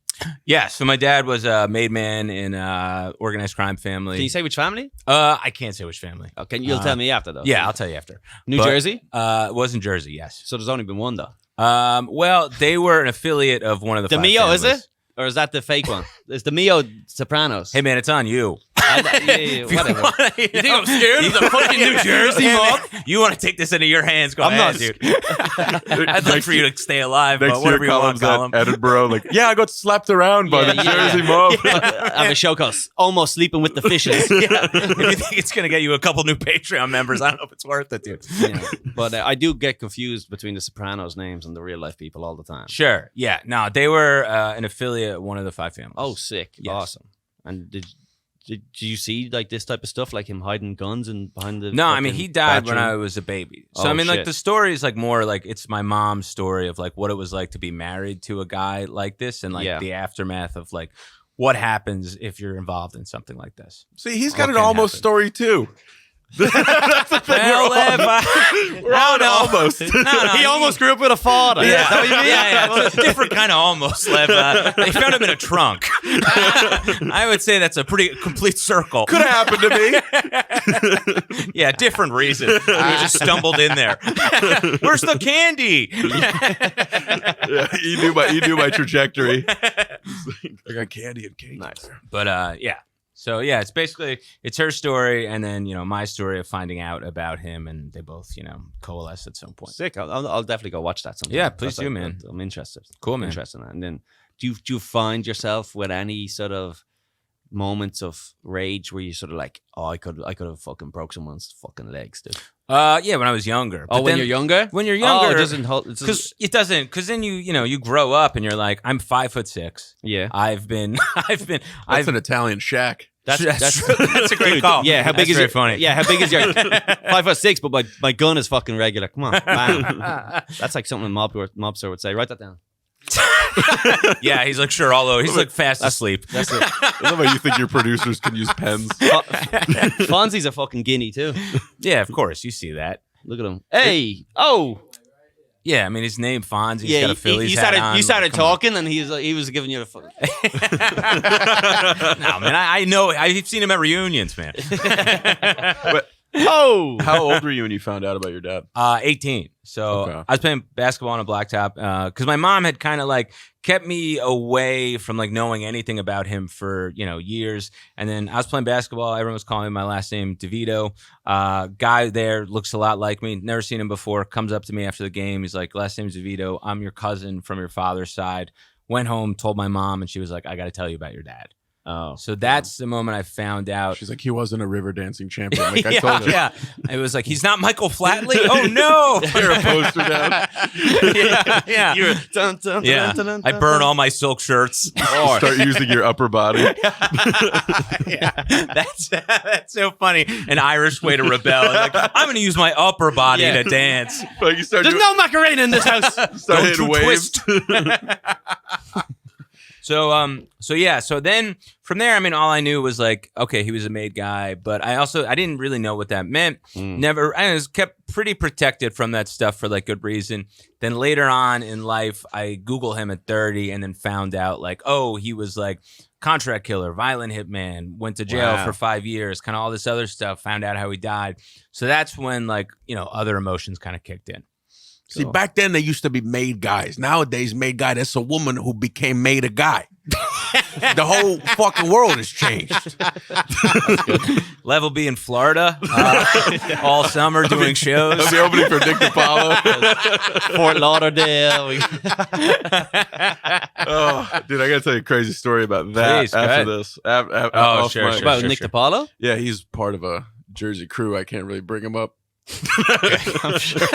S2: Yeah, so my dad was a made man in organized crime family.
S1: Can you say which family?
S2: I can't say which family.
S1: Okay, you'll tell me after, though.
S2: Yeah, I'll tell you after.
S1: New Jersey?
S2: It was in Jersey, yes.
S1: So there's only been one, though.
S2: Well, they were an affiliate of one of the
S1: DeVito, is it? Or is that the fake one? It's the Mio Sopranos.
S2: Hey man, it's on you.
S1: Whatever.
S2: You
S1: think I'm scared of the fucking New Jersey mob?
S2: You want to take this into your hands? Go
S1: I'm
S2: ahead,
S1: not
S2: dude. I'd like for you to stay alive,
S3: Next
S2: but whatever
S3: year,
S2: you want,
S3: Colum's
S2: Colum.
S3: at Edinburgh. Like, yeah, I got slapped around by the Jersey mob.
S1: I have a show called Almost Sleeping with the Fishes.
S2: Yeah. If you think it's gonna get you a couple new Patreon members, I don't know if it's worth it, dude.
S1: Yeah. But I do get confused between the Sopranos names and the real life people all the time.
S2: Sure. Yeah. No, they were an affiliate of one of the 5 families.
S1: Oh, sick.
S2: Yes.
S1: Awesome. And did you see like this type of stuff, like him hiding guns and behind the?
S2: No, I mean he died when
S1: bathroom?
S2: I was a baby. So
S1: Oh,
S2: I mean, like
S1: shit.
S2: the story is like more like it's my mom's story of like what it was like to be married to a guy like this, and like
S1: Yeah.
S2: the aftermath of like what happens if you're involved in something like this.
S3: See, he's got
S2: What
S3: an
S2: can
S3: almost
S2: happen?
S3: story too. That's the thing.
S2: Well,
S3: We're all almost.
S2: No,
S1: He almost grew up with a father.
S2: Yeah,
S1: Is that what you mean?
S2: yeah. It's a different kind of almost, Lev. They found him in a trunk. I would say that's a pretty complete circle.
S3: Could have happened to me.
S2: Yeah, different reason. He just stumbled in there. Where's the candy?
S3: Yeah, you knew my trajectory. I got candy and cake.
S1: Nice.
S2: But yeah. So yeah, it's her story, and then my story of finding out about him, and they both coalesce at some point.
S1: Sick. I'll definitely go watch that sometime.
S2: Yeah, please do, man.
S1: I'm interested.
S2: Cool, man.
S1: Interested in that. And then, do you find yourself with any sort of moments of rage where you sort of like, oh, I could have fucking broke someone's fucking legs, dude?
S2: Yeah, when I was younger.
S1: Oh,
S2: But
S1: when
S2: then-
S1: you're younger?
S2: When you're younger,
S1: it doesn't hold.
S2: because then you grow up and you're like, I'm 5'6".
S1: Yeah.
S2: I've been
S3: That's an Italian shack.
S2: that's a great
S1: Dude,
S2: call.
S1: Yeah, how big
S2: That's
S1: is
S2: very
S1: your
S2: funny?
S1: Yeah, how big is your 5'6"? But my gun is fucking regular. Come on, man. That's like something a mobster would say. Write that down.
S2: Yeah, he's like sure, although he's like fast asleep.
S1: That's it.
S3: I love how you think your producers can use pens.
S1: Fonzie's a fucking guinea too.
S2: Yeah, of course, you see that.
S1: Look at him. Hey, oh,
S2: Yeah, I mean his name Fonzie. He's
S1: yeah.
S2: got a Phillies
S1: You
S2: hat
S1: started.
S2: on.
S1: You started
S2: Come on.
S1: talking, and he was giving you the.
S2: No, man, I know. I've seen him at reunions, man.
S3: But
S1: Oh,
S3: how old were you when you found out about your dad?
S2: 18. So
S3: Okay.
S2: I was playing basketball on a blacktop because my mom had kind of like kept me away from like knowing anything about him for years. And then I was playing basketball. Everyone was calling me my last name DeVito. Guy there looks a lot like me. Never seen him before. Comes up to me after the game. He's like, "Last name's DeVito. I'm your cousin from your father's side." Went home, told my mom, and she was like, "I got to tell you about your dad."
S1: oh.
S2: So that's the moment I found out.
S3: She's like, he wasn't a river dancing champion. Like I told her.
S2: Yeah. It was like, he's not Michael Flatley? Oh, no.
S3: Tear a poster down.
S2: Yeah.
S1: You're dun, dun,
S2: Yeah.
S1: dun, dun,
S2: I
S1: dun,
S2: burn
S1: dun.
S2: all my silk shirts.
S3: Start using your upper body.
S2: Yeah. That's so funny. An Irish way to rebel. Like, I'm going to use my upper body
S1: Yeah.
S2: to dance.
S3: Like you start
S1: There's
S3: doing,
S1: no Macarena in this house.
S3: start
S2: Don't
S3: hitting
S2: you
S3: waves.
S2: So then from there, I mean, all I knew was like, okay, he was a made guy, but I didn't really know what that meant. I was kept pretty protected from that stuff for like good reason. Then later on in life, I Google him at 30 and then found out like, oh, he was like contract killer, violent hitman, went to jail
S1: Wow.
S2: for 5 years, kind of all this other stuff, found out how he died. So that's when like, other emotions kind of kicked in.
S3: See, back then they used to be made guys. Nowadays, made guy, that's a woman who became made a guy. The whole fucking world has changed.
S2: Lev will be in Florida all summer doing shows.
S3: I'll be opening for Nick DiPaolo.
S1: Fort Lauderdale.
S3: Oh, dude, I gotta tell you a crazy story about that
S2: Please, go
S3: after
S2: ahead.
S3: this.
S2: Oh, sure, sure.
S1: About Nick DiPaolo?
S3: Yeah, he's part of a Jersey crew. I can't really bring him up.
S1: I'm sure.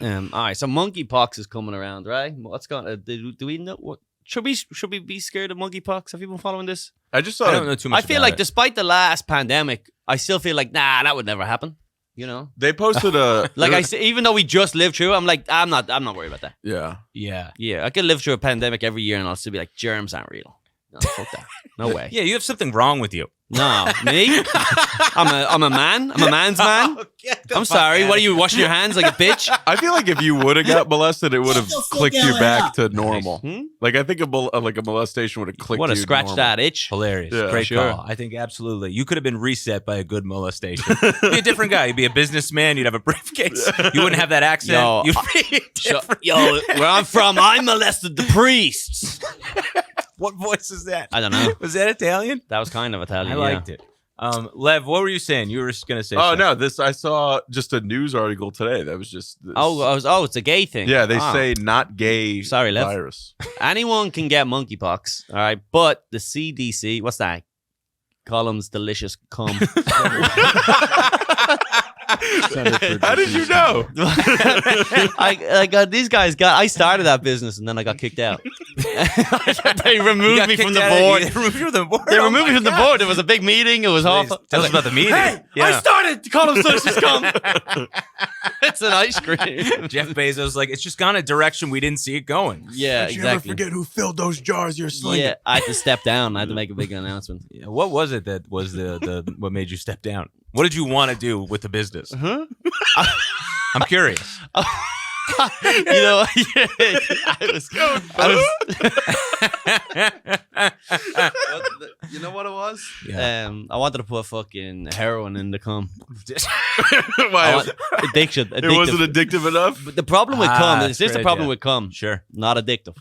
S1: All right, so monkeypox is coming around, right? What's going? Do we know what? Should we be scared of monkeypox? Have you been following this?
S3: I just
S2: I
S3: saw.
S2: don't know too much
S1: I feel
S2: about
S1: like
S2: it.
S1: despite the last pandemic, I still feel like that would never happen.
S3: They posted a
S1: Like I say, even though we just lived through, I'm like, I'm not worried about that.
S3: yeah.
S2: Yeah.
S1: Yeah, I could live through a pandemic every year, and I'll still be like, germs aren't real. No, fuck that. No way.
S2: Yeah, you have something wrong with you.
S1: No, me? I'm a man. I'm a man's man. I'm sorry. What are you washing your hands like a bitch?
S3: I feel like if you would have got molested, it would have clicked you back to normal. Like I think a molestation would have clicked.
S1: Would have
S3: you
S1: scratched
S3: normal.
S1: that itch.
S2: Hilarious.
S3: Yeah.
S2: Great
S1: Sure.
S2: call. I think absolutely. You could have been reset by a good molestation. You'd be a different guy. You'd be a businessman. You'd have a briefcase. You wouldn't have that accent.
S1: Yo,
S2: You'd be different.
S1: Yo, where I'm from, I molested the priests.
S2: What voice is that?
S1: I don't know.
S2: Was that Italian?
S1: That was kind of Italian.
S2: I liked it. Lev, what were you saying? You were going to say
S3: Oh
S2: something.
S3: no! I saw just a news article today that was just. This.
S1: It's a gay thing.
S3: Yeah, they
S1: Oh.
S3: say not gay.
S1: Sorry, Lev.
S3: virus.
S1: Anyone can get monkeypox, all right? But the CDC, what's that? Colum's delicious cum.
S3: How did you know?
S1: These guys I started that business and then I got kicked out. They
S2: You
S1: removed
S2: got
S1: me from
S2: kicked
S1: the
S2: out of-
S1: board.
S2: you removed you from the board?
S1: They
S2: Oh
S1: removed me
S2: my
S1: from the
S2: God.
S1: board. There was a big meeting. It was awful.
S2: Tell us about the meeting.
S1: Hey, I started Colum's delicious cum. It's an ice cream.
S2: Jeff Bezos, like, it's just gone a direction we didn't see it going.
S1: Yeah,
S3: Did you ever
S1: exactly.
S3: forget who filled those jars you're slinging?
S1: Yeah, I had to step down. I had to make a big announcement.
S2: Yeah, what was it that was the what made you step down? What did you want to do with the business?
S1: Huh?
S2: I'm curious.
S1: You know, you know what it was?
S2: Yeah.
S1: I wanted to put fucking heroin in the cum.
S3: Why?
S1: Addiction.
S3: It wasn't addictive enough.
S1: But the problem with cum,
S2: that's
S1: this is the
S2: great,
S1: problem
S2: yeah.
S1: with cum.
S2: Sure.
S1: Not addictive.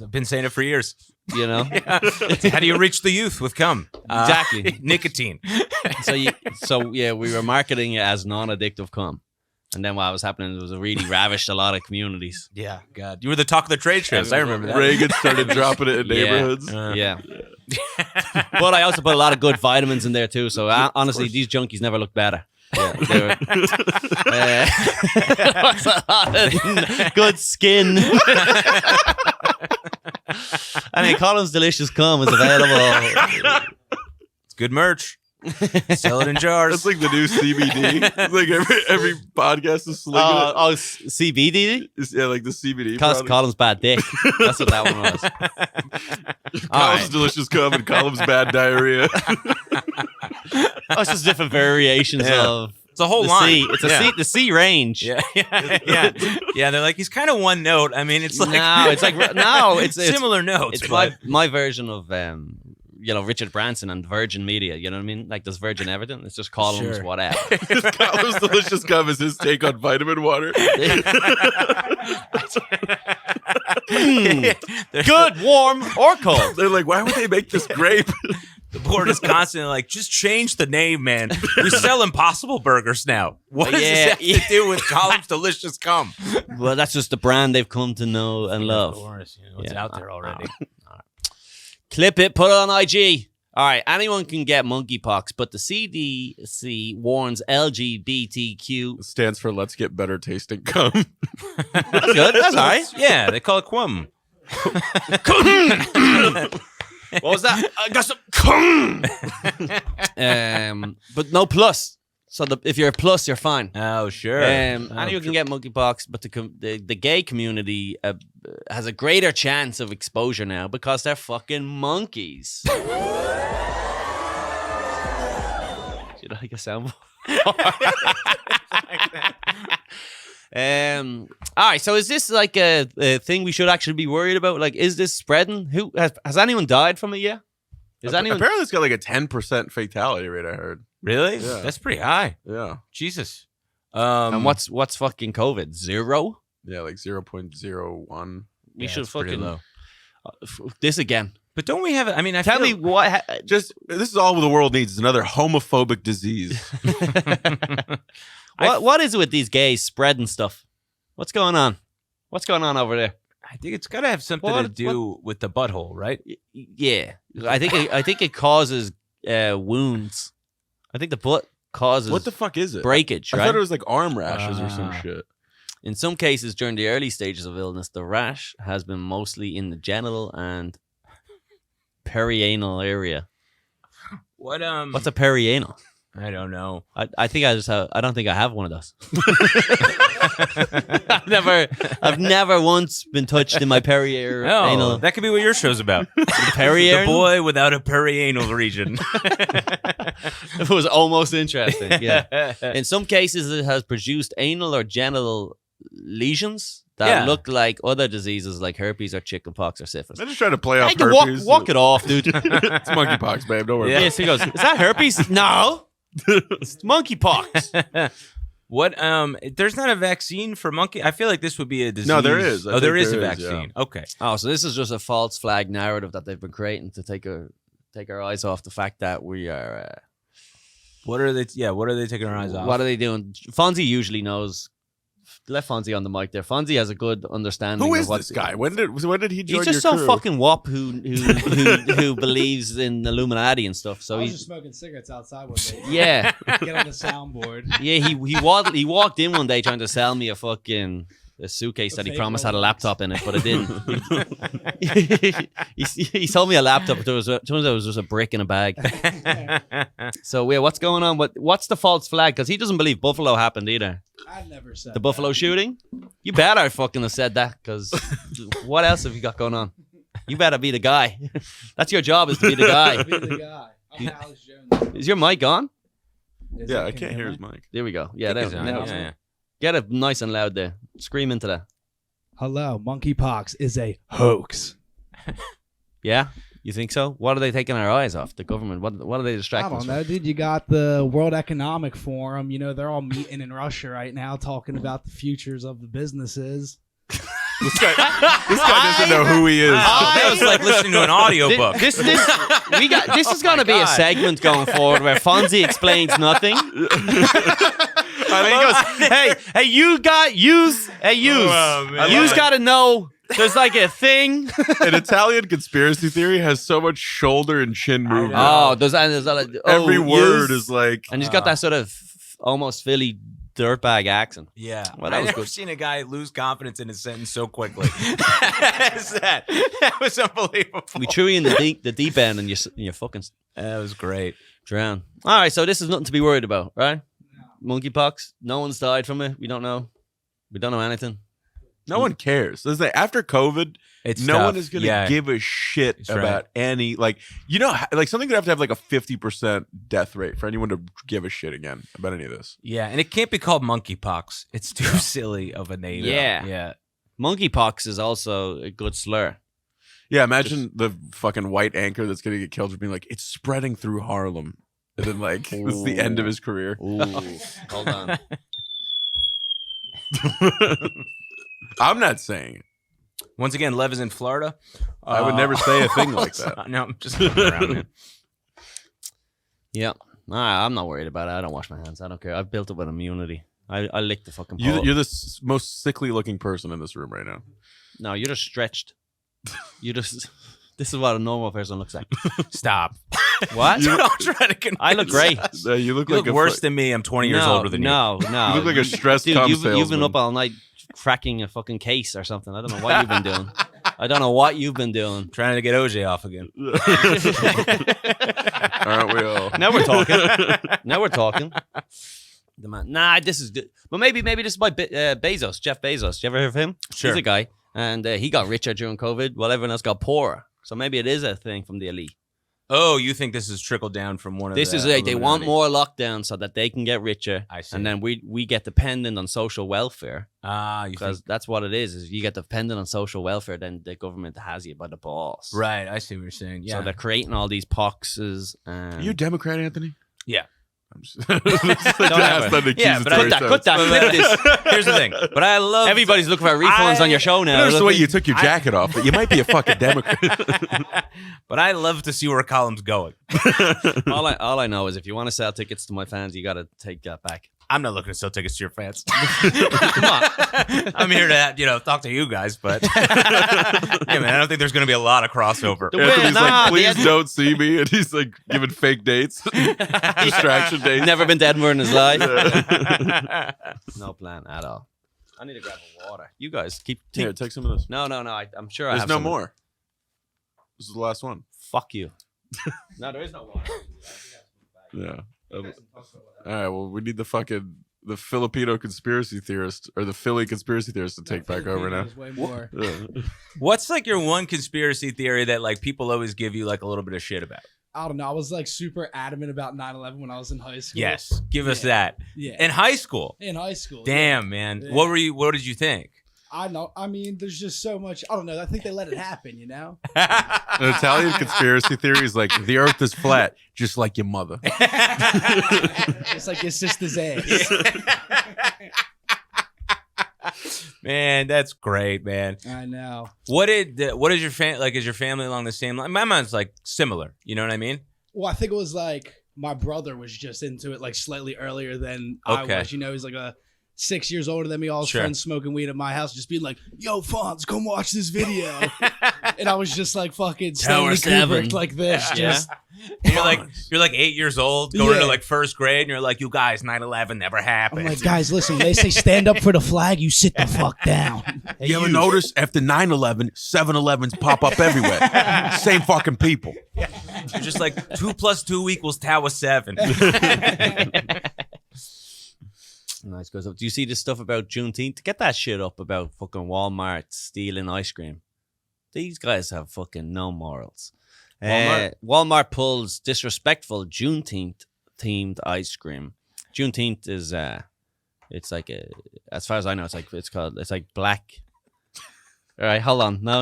S2: I've been saying it for years.
S1: You know?
S2: How do you reach the youth with cum?
S1: Exactly.
S2: Nicotine.
S1: So we were marketing it as non-addictive cum. And then what was happening was it really ravished a lot of communities.
S2: Yeah, God. You were the talk of the trade shows. I remember that.
S3: Reagan started dropping it in
S1: Yeah.
S3: neighborhoods.
S1: Yeah. But I also put a lot of good vitamins in there too. So honestly, these junkies never looked better. Yeah, they were, what's a lot of good skin. I mean, Colum's Delicious Cum is available.
S2: It's good merch. Sell it in jars.
S3: That's like the new CBD. It's like every podcast is slinging it.
S1: CBD?
S3: Yeah, like the CBD.
S1: Cause
S3: product.
S1: Colum's bad dick. That's what that one was.
S3: Column's delicious cum and Colum's bad diarrhea.
S1: It's just different variations
S2: Yeah.
S1: of
S2: It's a whole
S1: the
S2: line.
S1: C. It's a C, the C range.
S2: Yeah. They're like, he's kind of one note. I mean, it's like
S1: it's
S2: similar notes.
S1: It's
S2: but
S1: my version of Richard Branson and Virgin Media. You know what I mean? Like, there's Virgin everything. It's just columns,
S2: Sure.
S1: whatever.
S3: Colum's delicious cum is his take on vitamin water.
S1: Good, warm, or cold.
S3: They're like, why would they make this grape?
S2: the board is constantly like, just change the name, man. We sell Impossible Burgers now. What does this have to do with Colum's Delicious Cum?
S1: Well, that's just the brand they've come to know and love.
S2: Of course, it's
S1: Yeah.
S2: out there already.
S1: Clip it, put it on IG. All right, anyone can get monkeypox, but the CDC warns LGBTQ.
S3: It stands for Let's Get Better Tasting Cum.
S1: That's good. That's all right.
S2: Yeah, they call it Quum.
S1: What was that? I got some. But no plus. So if you're a plus, you're fine.
S2: Oh, sure.
S1: Anyone can get monkeypox, but the gay community has a greater chance of exposure now because they're fucking monkeys. Do you like a sound? All right, so is this like a thing we should actually be worried about? Like, is this spreading? Who has anyone died from it yet? Is anyone?
S3: Apparently, it's got like a 10% fatality rate. I heard.
S2: Really?
S3: Yeah.
S2: That's pretty high.
S3: Yeah,
S2: Jesus.
S1: And what's fucking COVID? 0?
S3: yeah, like 0.01.
S1: We
S2: Yeah,
S1: should
S2: it's pretty
S1: fucking
S2: low.
S1: This again.
S2: But don't we have? I mean,
S1: Tell me what.
S3: Just this is all the world needs. Is another homophobic disease.
S1: What is it with these gays spreading stuff? What's going on? What's going on over there?
S2: I think it's got to have something to do with the butthole, right?
S1: Yeah, I think it causes wounds. I think the butt causes
S3: What the fuck is it?
S1: breakage.
S3: I
S1: Right.
S3: thought it was like arm rashes or some shit.
S1: In some cases, during the early stages of illness, the rash has been mostly in the genital and perianal area.
S2: What
S1: What's a perianal?
S2: I don't know.
S1: I think I just have. I don't think I have one of those. I've never once been touched in my perianal.
S2: No, that could be what your show's about.
S1: Perianal?
S2: The boy without a perianal region.
S1: It was almost interesting. Yeah. In some cases, it has produced anal or genital lesions that look like other diseases like herpes or chickenpox or syphilis.
S3: I'm just trying to play off
S1: Hey,
S3: herpes.
S1: walk it off, dude.
S3: It's monkeypox, babe. Don't worry.
S1: Yeah. So he goes, is that herpes? No. It's monkeypox.
S2: What? There's not a vaccine for monkey. I feel like this would be a disease.
S3: No, there is.
S2: Oh, there is a
S3: there is,
S2: vaccine.
S3: yeah.
S2: Okay.
S1: Oh, so this is just a false flag narrative that they've been creating to take our eyes off the fact that we are.
S2: What are they? Yeah. What are they taking our eyes off?
S1: What are they doing? Fonzie usually knows. Left Fonzie on the mic there. Fonzie has a good understanding.
S3: Who
S1: of
S3: is
S1: what's
S3: this guy? When did he join
S1: He's just
S3: your
S1: some
S3: crew?
S1: fucking wop who believes in Illuminati and stuff. So
S5: I was
S1: he's
S5: just smoking cigarettes outside one day.
S1: yeah.
S5: Get on the soundboard.
S1: Yeah, he walked in one day trying to sell me a suitcase that he
S5: fake
S1: promised had a
S5: Rolex.
S1: laptop in it, but it didn't. he sold me a laptop, but turns out it was just a brick in a bag. So yeah, what's going on? What's the false flag? Because he doesn't believe Buffalo happened either.
S5: I never said
S1: The Buffalo shooting? You better fucking have said that, because what else have you got going on? You better be the guy. That's your job, is to be the guy.
S5: Be the guy. I'm Alex Jones.
S1: Is your mic on?
S3: Yeah, I can't hear his mic.
S1: There we go. Yeah, there.
S2: Yeah.
S1: Get it nice and loud there. Scream into that.
S5: Hello, monkeypox is a hoax.
S1: Yeah? You think so? What are they taking our eyes off? The government? What are they
S5: I
S1: distracting us
S5: don't know,
S1: from?
S5: dude. You got the World Economic Forum. You know, they're all meeting in Russia right now talking about the futures of the businesses.
S3: This guy doesn't know who he is.
S2: That was like listening to an audiobook.
S1: This is going to be a segment going forward where Fonzie explains nothing. And he goes, hey, you got use. You's got to know. There's like a thing.
S3: An Italian conspiracy theory has so much shoulder and chin movement.
S1: Oh, there's that.
S3: Every word
S1: yous.
S3: is like.
S1: And he's got that sort of almost Philly dirtbag accent.
S2: Yeah.
S1: Well, that
S2: I've
S1: was
S2: never
S1: good.
S2: seen a guy lose confidence in his sentence so quickly. That was unbelievable.
S1: We threw you in the deep end, and you fucking
S2: That was great.
S1: drown. All right, so this is nothing to be worried about, right? Monkeypox. No one's died from it. We don't know. We don't know anything.
S3: No one cares. This is like, after COVID,
S2: It's
S3: no
S2: tough.
S3: one is going to give a shit
S2: That's
S3: about
S2: right.
S3: any, like, you know, like something could have to have like a 50% death rate for anyone to give a shit again about any of this.
S2: Yeah, and it can't be called monkeypox. It's too silly of a name.
S1: Yeah.
S2: Yeah.
S1: Monkeypox is also a good slur.
S3: Yeah, imagine the fucking white anchor that's going to get killed for being like, it's spreading through Harlem. And then, like, this is the end of his career.
S1: Ooh, hold on.
S3: I'm not saying it.
S2: Once again, Lev is in Florida.
S3: I would never say a thing like that.
S2: No, I'm just fucking around, man.
S1: Yeah. I'm not worried about it. I don't wash my hands. I don't care. I've built up an immunity. I lick the fucking paw.
S3: You're the most sickly looking person in this room right now.
S1: No, you're just stretched. This is what a normal person looks like.
S2: Stop.
S1: What?
S2: Don't try to convince
S1: I look great.
S2: us.
S3: You look
S2: You
S3: like
S2: look worse than me. I'm 20 years older than you.
S1: No.
S3: You look like a stressed
S1: Dude,
S3: cum
S1: you've been
S3: salesman.
S1: up all night cracking a fucking case or something. I don't know what you've been doing. I don't know what you've been doing.
S2: Trying to get OJ off again.
S3: Aren't we all?
S1: Now we're talking. Now we're talking. The man. Nah, this is good. But maybe this is by Bezos, Jeff Bezos. You ever heard of him?
S2: Sure.
S1: He's a guy, and he got richer during COVID, while everyone else got poorer. So maybe it is a thing from the elite.
S2: Oh, you think this is trickled down from one of
S1: This
S2: the
S1: is like they want
S2: Illuminati?
S1: more lockdown so that they can get richer.
S2: I see.
S1: And then we get dependent on social welfare.
S2: Ah, you
S1: Because
S2: think.
S1: that's what it is you get dependent on social welfare, then the government has you by the balls.
S2: Right, I see what you're saying. Yeah.
S1: So they're creating all these poxes. And
S3: You a Democrat, Anthony?
S2: Yeah.
S3: I'm just, yeah,
S2: but I-
S1: cut that. Clip this.
S2: Here's the thing. But I love.
S1: Everybody's looking for refunds on your show
S3: I
S1: now.
S3: noticed the way you took your jacket off, but you might be a fucking Democrat.
S2: But I love to see where Colum's going.
S1: all I know is if you want to sell tickets to my fans, you got to take that back.
S2: I'm not looking to sell tickets to your fans.
S1: Come on.
S2: I'm here to, talk to you guys, but yeah, man, I don't think there's going to be a lot of crossover.
S3: Anthony's
S1: Nah,
S3: like, please
S1: the-
S3: don't see me. And he's like giving fake dates, distraction dates.
S1: Never been to Edinburgh in his life. No plan at all. I need to grab a water. You guys keep.
S3: Here, take some of this.
S1: No. I'm sure I
S3: There's
S1: have
S3: no
S1: some.
S3: more. This is the last one.
S1: Fuck you. No, there is no water.
S3: Yeah. All right, well, we need the Filipino conspiracy theorist or the Philly conspiracy theorist to take back over now.
S5: Way more.
S2: What's like your one conspiracy theory that like people always give you like a little bit of shit about?
S5: I don't know. I was like super adamant about 9/11 when I was in high school.
S2: Yes, give us that.
S5: Yeah.
S2: In high school.
S5: In high school.
S2: Damn, man.
S5: Yeah.
S2: What did you think?
S5: I know. I mean, there's just so much. I don't know. I think they let it happen, you know?
S3: An Italian conspiracy theory is like the Earth is flat, just like your mother.
S5: It's like your sister's ass.
S2: Man, that's great, man.
S5: I know.
S2: What is your like? Is your family along the same line? My mind's like similar. You know what I mean?
S5: Well, I think it was like my brother was just into it like slightly earlier than
S2: Okay.
S5: I was. You know, he's like 6 years older than me. All his
S2: Sure.
S5: friends smoking weed at my house, just being like, "Yo, Fonz, come watch this video." And I was just like fucking
S1: Tower
S5: Stanley
S1: 7.
S5: Kubrick like this.
S2: Yeah.
S5: Just
S2: You're like 8 years old, going
S5: Yeah.
S2: to like first grade, and you're like, "You guys, 9/11 never happened."
S5: I'm like, guys, listen, when they say stand up for the flag, you sit the fuck down.
S3: You ever notice after 9/11, 7-Elevens pop up everywhere? Same fucking people.
S2: You're just like 2 + 2 = Tower 7.
S1: Nice goes up. Do you see this stuff about Juneteenth? Get that shit up about fucking Walmart stealing ice cream. These guys have fucking no morals. Walmart pulls disrespectful Juneteenth themed ice cream. Juneteenth is it's like as far as I know, it's like black. All right, hold on. No.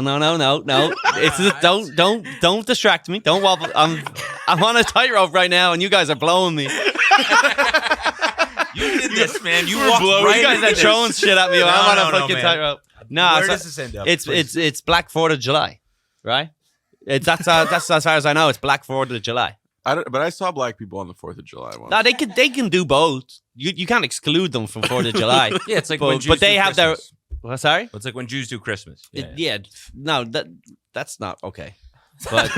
S1: It's don't distract me. Don't wobble. I'm on a tightrope right now, and you guys are blowing me.
S2: You did this, man. You walked
S1: You
S2: right
S1: guys
S2: into
S1: are
S2: this.
S1: throwing shit at me. I'm on a fucking
S2: man.
S1: tightrope. No,
S2: Where does this end up?
S1: it's Black 4th of July, right? That's as far as I know. It's Black 4th of July.
S3: But I saw black people on the 4th of July once.
S1: No, they can do both. You can't exclude them from 4th of July.
S2: Yeah, it's like
S1: but,
S2: when Jews
S1: but they
S2: do
S1: have their.
S2: Christmas.
S1: Well, sorry.
S2: It's like when Jews do Christmas.
S1: No, that's not okay. But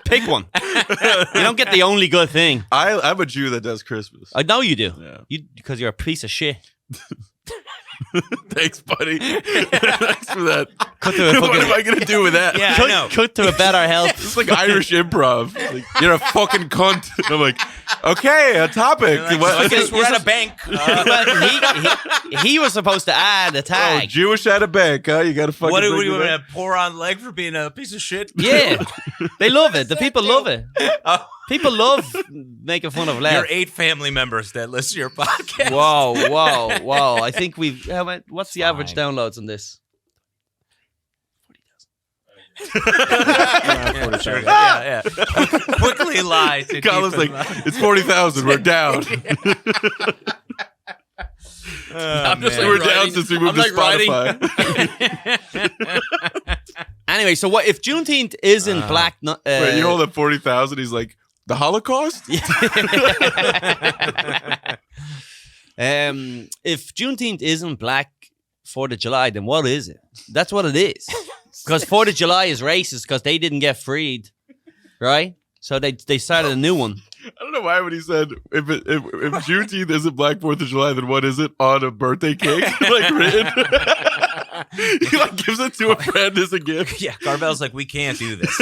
S1: pick one. You don't get the only good thing.
S3: I'm a Jew that does Christmas.
S1: I know you do.
S3: Yeah.
S1: Because you're a piece of shit.
S3: Thanks, buddy. Thanks for that.
S1: Cut to a
S3: What
S1: fucking.
S3: am I gonna do with that?
S2: Yeah, I know.
S1: Cut to a better help.
S3: It's like Irish improv. Like, you're a fucking cunt. And I'm like, okay, a topic.
S2: Like,
S3: What-
S2: so I guess we're at a bank.
S1: He was supposed to add a
S3: Oh,
S1: tag.
S3: Jewish at a bank, huh? You gotta fucking.
S2: What do
S3: bring
S2: we
S3: it
S2: want
S3: up.
S2: to pour on Leg for being a piece of shit?
S1: Yeah, they love it. The people love it. People love making fun of Lev.
S2: Your 8 family members that listen to your podcast.
S1: Whoa. I think what's the average
S2: Fine.
S1: downloads on this?
S2: Sure. Yeah. Quickly lie to
S3: Colin's
S2: keep
S3: like,
S2: him-
S3: it's 40,000. We're down.
S2: I'm
S1: just
S3: We're down since we moved to Spotify.
S1: Anyway, so what if Juneteenth isn't black?
S3: Wait, you know that 40,000? He's like, the Holocaust?
S1: If Juneteenth isn't Black 4th of July, then what is it? That's what it is. Because 4th of July is racist because they didn't get freed, right? So they started a new one.
S3: I don't know why when he said if Juneteenth isn't Black 4th of July, then what is it on a birthday cake? Like written. He like gives it to a friend as a gift.
S2: Yeah, Carvel's like, we can't do this.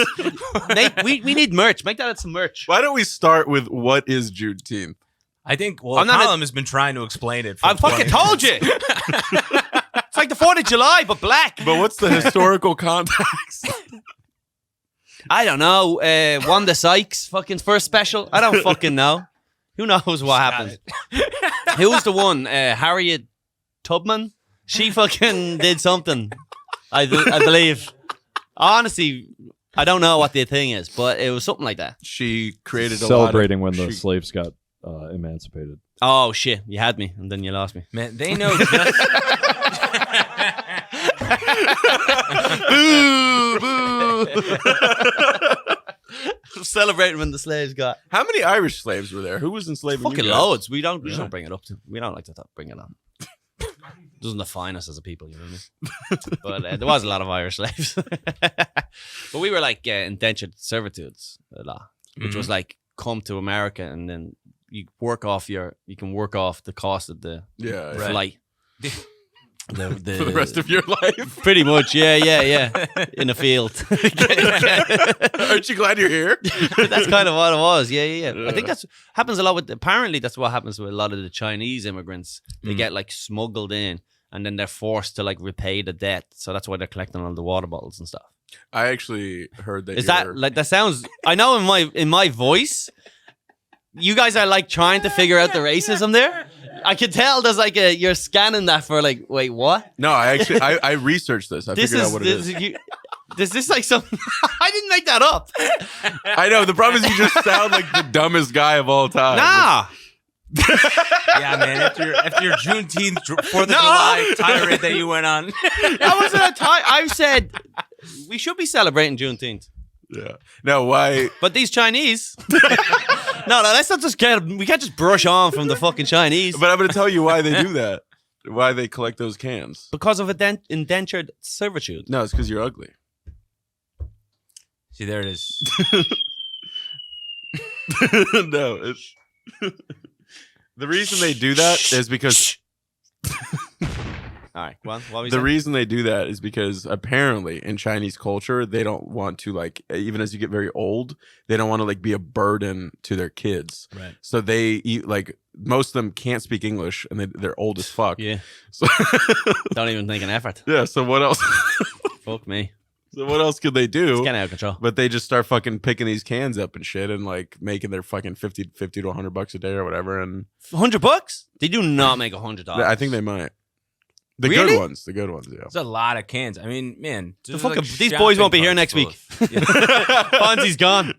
S1: Nate, we need merch. Make that some merch.
S3: Why don't we start with what is Juneteenth?
S2: I think,
S1: I'm not
S2: Colum has been trying to explain it. For
S1: I fucking
S2: 20
S1: told you. It's like the 4th of July, but black.
S3: But what's the historical context?
S1: I don't know. Wanda Sykes fucking first special. I don't fucking know. Who knows what happened? Who was the one? Harriet Tubman? She fucking did something. I believe. Honestly, I don't know what the thing is, but it was something like that.
S3: She created a
S4: Celebrating
S3: lot
S4: when
S3: of,
S4: the slaves got emancipated.
S1: Oh shit, you had me, and then you lost me.
S2: Man, they know just...
S1: Boo! Celebrating when the slaves got
S3: How many Irish slaves were there? Who was enslaving you
S1: fucking
S3: guys?
S1: loads. We don't bring it up. We don't like to bring it up. Doesn't define us as a people, you know what I mean? But there was a lot of Irish slaves. But we were like indentured servitudes a lot, which was like come to America and then you can work off the cost of the
S3: Yeah.
S2: Right.
S1: flight.
S2: The
S3: for the rest of your life.
S1: Pretty much, yeah. In a field.
S3: Aren't you glad you're here?
S1: That's kind of what it was. Yeah. I think that's happens a lot with. Apparently, that's what happens with a lot of the Chinese immigrants. They get like smuggled in, and then they're forced to like repay the debt. So that's why they're collecting all the water bottles and stuff.
S3: I actually heard that.
S1: Is that like that sounds? I know in my voice, you guys are like trying to figure out the racism there. I could tell there's like you're scanning that for like, wait, what?
S3: No, I researched this. I figured out what it is.
S1: Is this like something? I didn't make that up.
S3: I know. The problem is you just sound like the dumbest guy of all time.
S1: Nah.
S2: Yeah, man. After your Juneteenth 4th of July tirade that you went on.
S1: That wasn't a time. I said we should be celebrating Juneteenth.
S3: Yeah. No, why?
S1: But these Chinese. No, let's not just we can't just brush on from the fucking Chinese.
S3: But I'm going to tell you why they do that. Why they collect those cans.
S1: Because of indentured servitude.
S3: No, it's because you're ugly.
S2: See, there it is.
S3: No, it's the reason they do that is because
S1: All right. Well, what
S3: the reason they do that is because apparently in Chinese culture they don't want to like even as you get very old they don't want to like be a burden to their kids.
S2: Right.
S3: So they like most of them can't speak English and they're old as fuck.
S1: Yeah.
S3: So
S1: Don't even make an effort.
S3: yeah. So what else?
S1: Fuck me.
S3: So what else could they do?
S1: It's getting out of control.
S3: But they just start fucking picking these cans up and shit and like making their fucking 50 to $100 a day or whatever. And
S1: $100? They do not make $100.
S3: I think they might. The
S1: Really?
S3: good ones. The good ones, yeah.
S2: There's a lot of cans. I mean, man.
S1: The fucking, these boys won't be here next week. Fonzie's gone.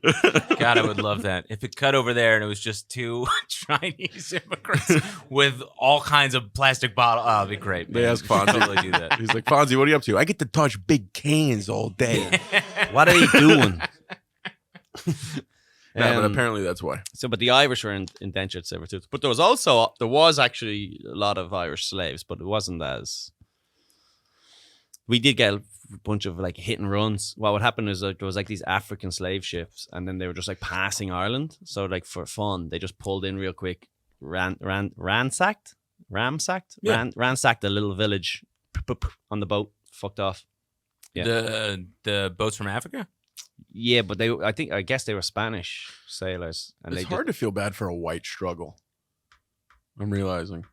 S2: God, I would love that. If it cut over there and it was just two Chinese immigrants with all kinds of plastic bottles. Oh, it'd be great.
S3: They
S2: man.
S3: ask Fonzie.
S2: Totally do that.
S3: He's like, Fonzie, what are you up to? I get to touch big cans all day.
S1: What are they doing?
S3: No, but apparently that's why.
S1: So, but the Irish were indentured servitude. But there was actually a lot of Irish slaves, but it wasn't as. We did get a bunch of like hit and runs. What would happen is like there was like these African slave ships, and then they were just like passing Ireland. So like for fun, they just pulled in real quick, ransacked a little village on the boat, fucked off. Yeah.
S2: The boats from Africa?
S1: Yeah, but I guess they were Spanish sailors, and
S3: It's hard to feel bad for a white struggle. I'm realizing.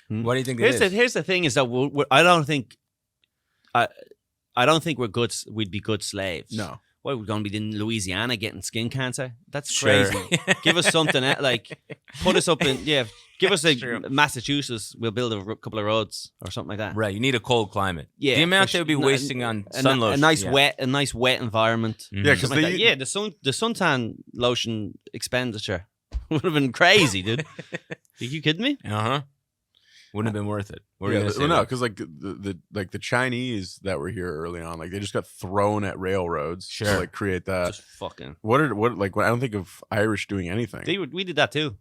S2: What do you think it is?
S1: Here's the thing: is that I don't think we're good. We'd be good slaves.
S3: No.
S1: What, we're going to be in Louisiana getting skin cancer? That's
S2: Sure.
S1: crazy. Give us something like put us up in Give us
S2: True.
S1: Massachusetts. We'll build a couple of roads or something like that.
S2: Right, you need a cold climate.
S1: Yeah,
S2: the amount
S1: for
S2: they would be
S1: sure.
S2: wasting on sun lotion.
S1: A nice wet environment.
S2: Mhm.
S3: Yeah, because
S1: Something like that. The suntan lotion expenditure would have been crazy, dude. Are you kidding me?
S2: Wouldn't have been worth it. What were you
S3: Yeah,
S2: gonna say,
S3: well, no,
S2: Lev?
S3: because like the Chinese that were here early on, like they just got thrown at railroads to
S2: Sure.
S3: like create that.
S1: Just fucking.
S3: What I don't think of Irish doing anything.
S1: We did that too.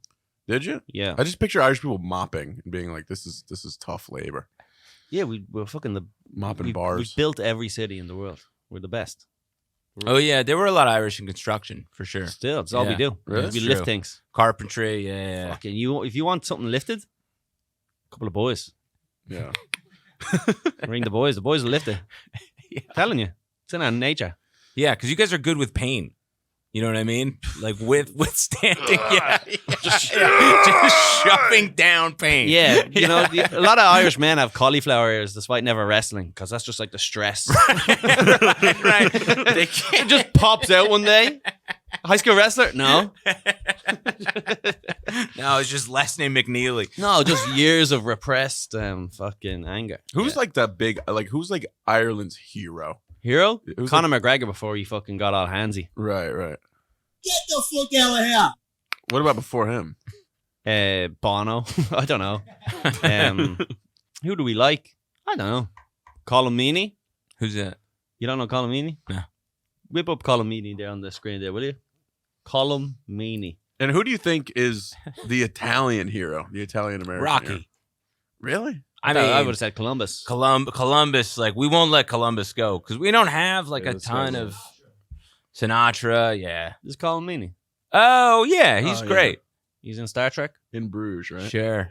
S3: Did you?
S1: Yeah.
S3: I just picture Irish people mopping and being like, "This is tough labor."
S1: Yeah, we're fucking
S3: Mopping
S1: we
S3: bars.
S1: built every city in the world. We're the best.
S2: Oh yeah, there were a lot of Irish in construction for sure.
S1: Still, it's all we
S2: Yeah.
S1: do.
S3: Really?
S1: We
S2: That's
S1: lift
S2: true.
S1: things.
S2: Carpentry, yeah.
S1: Fucking if you want something lifted, a couple of boys.
S3: Yeah.
S1: Ring the boys. The boys will lift it. Telling you, it's in our nature.
S2: Yeah, because you guys are good with pain. You know what I mean? Like withstanding, just shoving down pain.
S1: Yeah, you know, a lot of Irish men have cauliflower ears despite never wrestling because that's just like the stress.
S2: right. They
S1: It
S2: can't.
S1: just pops out one day. High school wrestler? No.
S2: No, it's just last name McNeely.
S1: No, just years of repressed fucking anger.
S3: Who's like that big? Like who's like Ireland's hero?
S1: Hero?
S3: Who's
S1: Conor McGregor before he fucking got all handsy.
S3: Right.
S6: Get the fuck out of here.
S3: What about before him?
S1: Bono. I don't know. Who do we like? I don't know. Colum Meaney?
S2: Who's that?
S1: You don't know Colum Meaney?
S2: No.
S1: Whip up Colum Meaney there on the screen there, will you? Colum Meaney.
S3: And who do you think is the Italian hero? The Italian American
S2: Rocky.
S3: hero? Really?
S2: I mean,
S1: I would have said Columbus.
S2: Columbus. Like we won't let Columbus go because we don't have like
S3: Yeah,
S2: a
S3: that's
S2: ton
S3: right.
S2: of Sinatra. Yeah.
S1: Just Colum Meaney.
S2: Oh yeah, he's
S3: Oh, yeah.
S2: great.
S1: He's in Star Trek.
S3: In Bruges, right?
S2: Sure.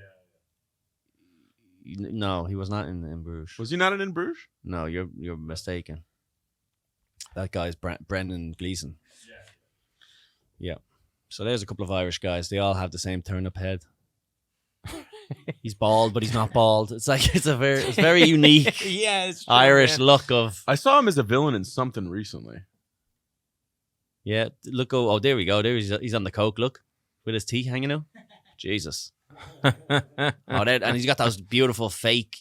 S1: No, he was not in Bruges.
S3: Was he not in Bruges?
S1: No, you're mistaken. That guy's Brendan Gleeson. Yeah. So there's a couple of Irish guys. They all have the same turnip head. He's bald, but he's not bald. It's like it's very unique
S2: Yeah, it's true,
S1: Irish
S2: man.
S1: look of.
S3: I saw him as a villain in something recently.
S1: Yeah, look. Oh, there we go. There he's on the coke. Look, with his teeth hanging out. Jesus. And he's got those beautiful fake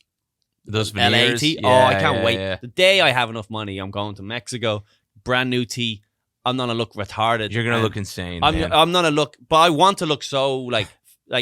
S2: Those
S1: LA
S2: Veneers.
S1: tea.
S2: Yeah,
S1: I can't
S2: yeah,
S1: wait.
S2: yeah.
S1: The day I have enough money, I'm going to Mexico. Brand new tea. I'm gonna look retarded.
S2: You're gonna
S1: and
S2: look insane.
S1: I'm
S2: man.
S1: gonna look, but I want to look so like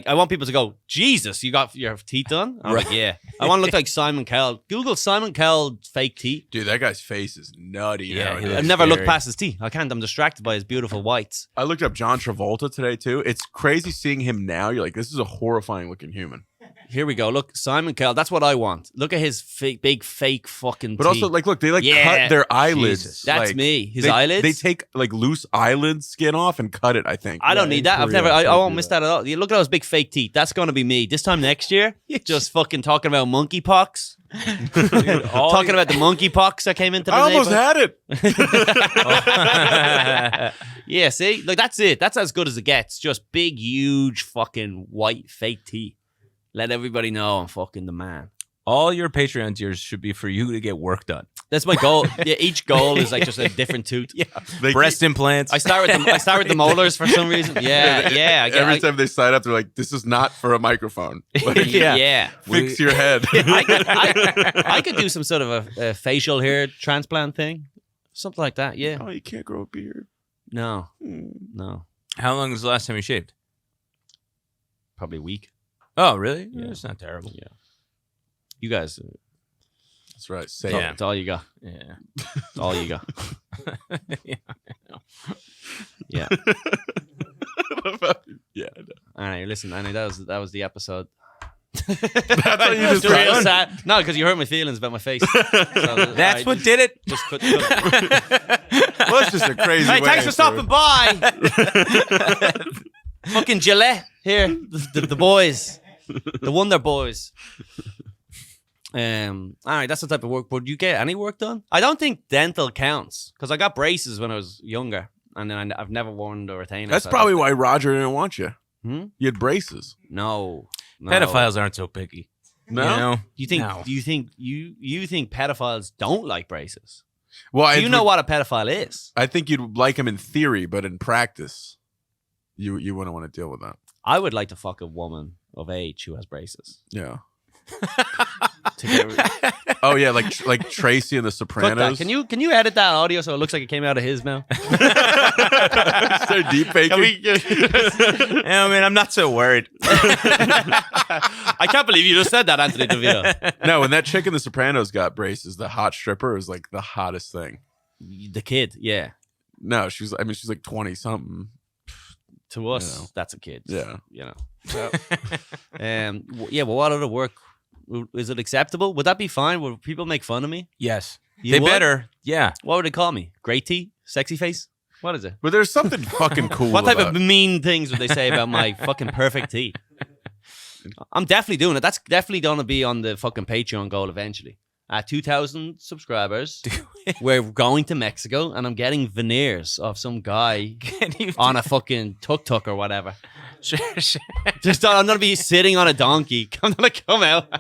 S1: I want people to go, Jesus, you got your teeth done? I'm like, yeah. I want to look like Simon Cowell. Google Simon Cowell fake teeth.
S3: Dude, that guy's face is nutty.
S2: Yeah,
S3: now.
S2: he
S1: I've
S2: looks
S1: never looked
S2: scary.
S1: past his teeth. I can't. I'm distracted by his beautiful whites.
S3: I looked up John Travolta today too. It's crazy seeing him now. You're like, this is a horrifying looking human.
S1: Here we go. Look, Simon Cowell. That's what I want. Look at his big fake fucking
S3: But
S1: teeth.
S3: also, like, look, they like
S1: Yeah.
S3: cut their eyelids.
S2: Jesus.
S1: That's
S3: like,
S1: me. His
S3: they,
S1: eyelids.
S3: They take like loose eyelid skin off and cut it. I think.
S1: I don't
S3: Yeah,
S1: need
S3: in
S1: that. I've
S3: Korea,
S1: never. I
S3: they
S1: won't
S3: do
S1: miss that at all. You look at those big fake teeth. That's going to be me this time next year. Just fucking talking about monkeypox. Talking about the monkeypox that came into the
S3: I almost
S1: neighborhood.
S3: had it.
S1: Yeah, see? Like, that's it. That's as good as it gets. Just big, huge, fucking white fake teeth. Let everybody know I'm fucking the man.
S2: All your Patreon tiers should be for you to get work done.
S1: That's my goal. Yeah, each goal is like just a different tooth.
S2: Yeah,
S3: They
S2: breast implants.
S1: I start with the molars for some reason. Yeah.
S3: Every time they sign up, they're like, "This is not for a microphone. Like,
S1: yeah.
S3: fix your head."
S1: I could do some sort of a facial hair transplant thing. Something like that, yeah.
S3: Oh, you can't grow a beard.
S1: No.
S3: Hmm.
S1: No.
S2: How long was the last time you shaved?
S1: Probably a week.
S2: Oh, really?
S1: Yeah.
S2: It's not terrible.
S1: Yeah. You guys,
S3: That's right. Say
S2: Yeah.
S1: it's all you got.
S2: Yeah.
S1: It's all you got.
S2: Yeah.
S1: Yeah.
S3: it. Yeah. I know.
S1: All right, listen, Annie, that was the episode.
S3: That's how you
S1: It's
S3: just
S1: real
S3: done?
S1: sad. No, because you hurt my feelings about my face. So,
S2: That's what did it.
S1: Just cut.
S3: Well, it's just a crazy.
S1: Hey,
S3: way
S1: thanks for
S3: to-
S1: stopping by. Fucking Gillette here, the boys, the Wonder Boys. All right, that's the type of work. Would you get any work done? I don't think dental counts because I got braces when I was younger, and then I've never worn the retainer.
S3: That's
S1: so-
S3: probably why Roger didn't want you.
S1: Hmm?
S3: You had braces.
S1: No.
S2: Pedophiles aren't so picky.
S3: No.
S2: You know?
S1: You think?
S2: No.
S1: Do you think pedophiles don't like braces?
S3: Well,
S1: Do you know what a pedophile is?
S3: I think you'd like him in theory, but in practice, you wouldn't want to deal with that.
S1: I would like to fuck a woman of age who has braces.
S3: Yeah.
S1: To get
S3: Oh yeah, like Tracy in The
S1: Cut that.
S3: Sopranos.
S1: Can you edit that audio so it looks like it came out of his mouth?
S3: Start deep faking.
S2: I mean, I'm not so worried.
S1: I can't believe you just said that, Anthony DeVito.
S3: No, when that chick in The Sopranos got braces, the hot stripper was like the hottest thing.
S1: The kid, yeah.
S3: No, she's like 20 something.
S1: To us,
S3: You know.
S1: that's a kid.
S3: Yeah.
S1: You know. So, yeah, well, what other work? Is it acceptable? Would that be fine? Would people make fun of me?
S2: Yes.
S1: You
S2: They
S1: would?
S2: better. Yeah.
S1: What would they call me? Great T? Sexy face? What is it?
S3: But there's something fucking cool.
S1: What type
S3: about
S1: of mean things would they say about my fucking perfect tea? I'm definitely doing it. That's definitely going to be on the fucking Patreon goal eventually. At 2,000 subscribers, we're going to Mexico, and I'm getting veneers of some guy on a fucking tuk-tuk or whatever.
S2: Sure.
S1: Just I'm going to be sitting on a donkey. I'm going to come out.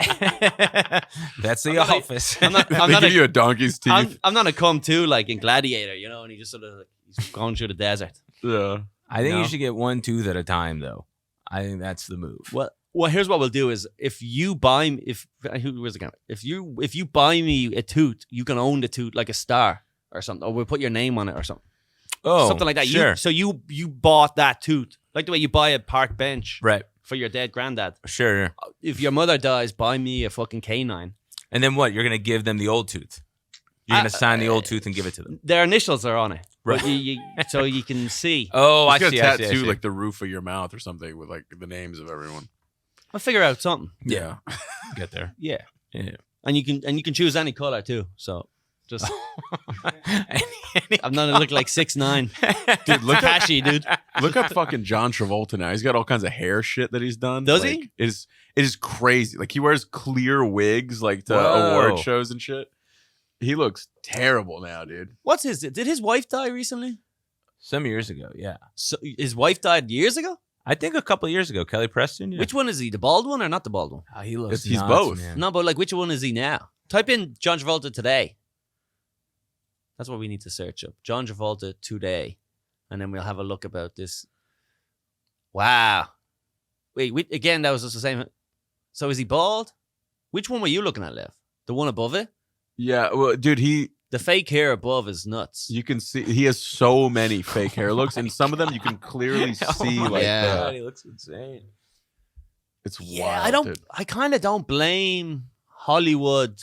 S2: That's the
S1: not a-
S2: office.
S1: I'm not
S3: they give you a donkey's teeth.
S1: I'm not a come to like in Gladiator, you know, and he just sort of like, he's going through the desert.
S3: Yeah.
S2: I think
S1: No.
S2: you should get one tooth at a time, though. I think that's the move.
S1: Well, here's what we'll do: is if you buy me, where's the camera? If you buy me a tooth, you can own the tooth like a star or something, or we'll put your name on it or something, something like that.
S2: Sure.
S1: You bought that tooth, like the way you buy a park bench
S2: Right.
S1: for your dead granddad.
S2: Sure.
S1: If your mother dies, buy me a fucking canine.
S2: And then what? You're going to give them the old tooth. You're going to sign the old tooth and give it to them.
S1: Their initials are on it,
S2: Right.
S1: but so you can see.
S2: Oh, I
S3: Just
S2: see.
S3: get a
S2: I see, I
S3: tattoo
S2: see.
S3: like the roof of your mouth or something with like the names of everyone.
S1: I'll figure out something.
S3: Yeah.
S2: Get there.
S1: Yeah,
S2: Yeah.
S1: and you can choose any color too. So Just I'm not gonna look like 6'9".
S3: Dude, look up,
S1: Cashy, dude.
S3: look up fucking John Travolta now. He's got all kinds of hair shit that he's done.
S1: Does
S3: Like,
S1: he?
S3: It is crazy. Like he wears clear wigs like to
S2: Whoa.
S3: award shows and shit. He looks terrible now, dude.
S1: What's his? Did his wife die recently?
S2: Some years ago, yeah.
S1: So his wife died years ago.
S2: I think a couple of years ago, Kelly Preston. Yeah.
S1: Which one is he? The bald one or not the bald one?
S2: Oh, he looks
S3: He's
S2: nuts,
S3: both.
S2: man.
S1: No, but like which one is he now? Type in John Travolta today. That's what we need to search up. John Travolta today, and then we'll have a look about this. Wow. Wait, again, that was just the same. So is he bald? Which one were you looking at, Lev? The one above it?
S3: Yeah, well, dude,
S1: The fake hair above is nuts.
S3: you can see he has so many fake hair looks, and some of them you can clearly see.
S2: Oh my
S3: Like,
S1: Yeah.
S2: God, he looks insane.
S3: it's
S1: Yeah,
S3: wild. Dude.
S1: I kind of don't blame Hollywood.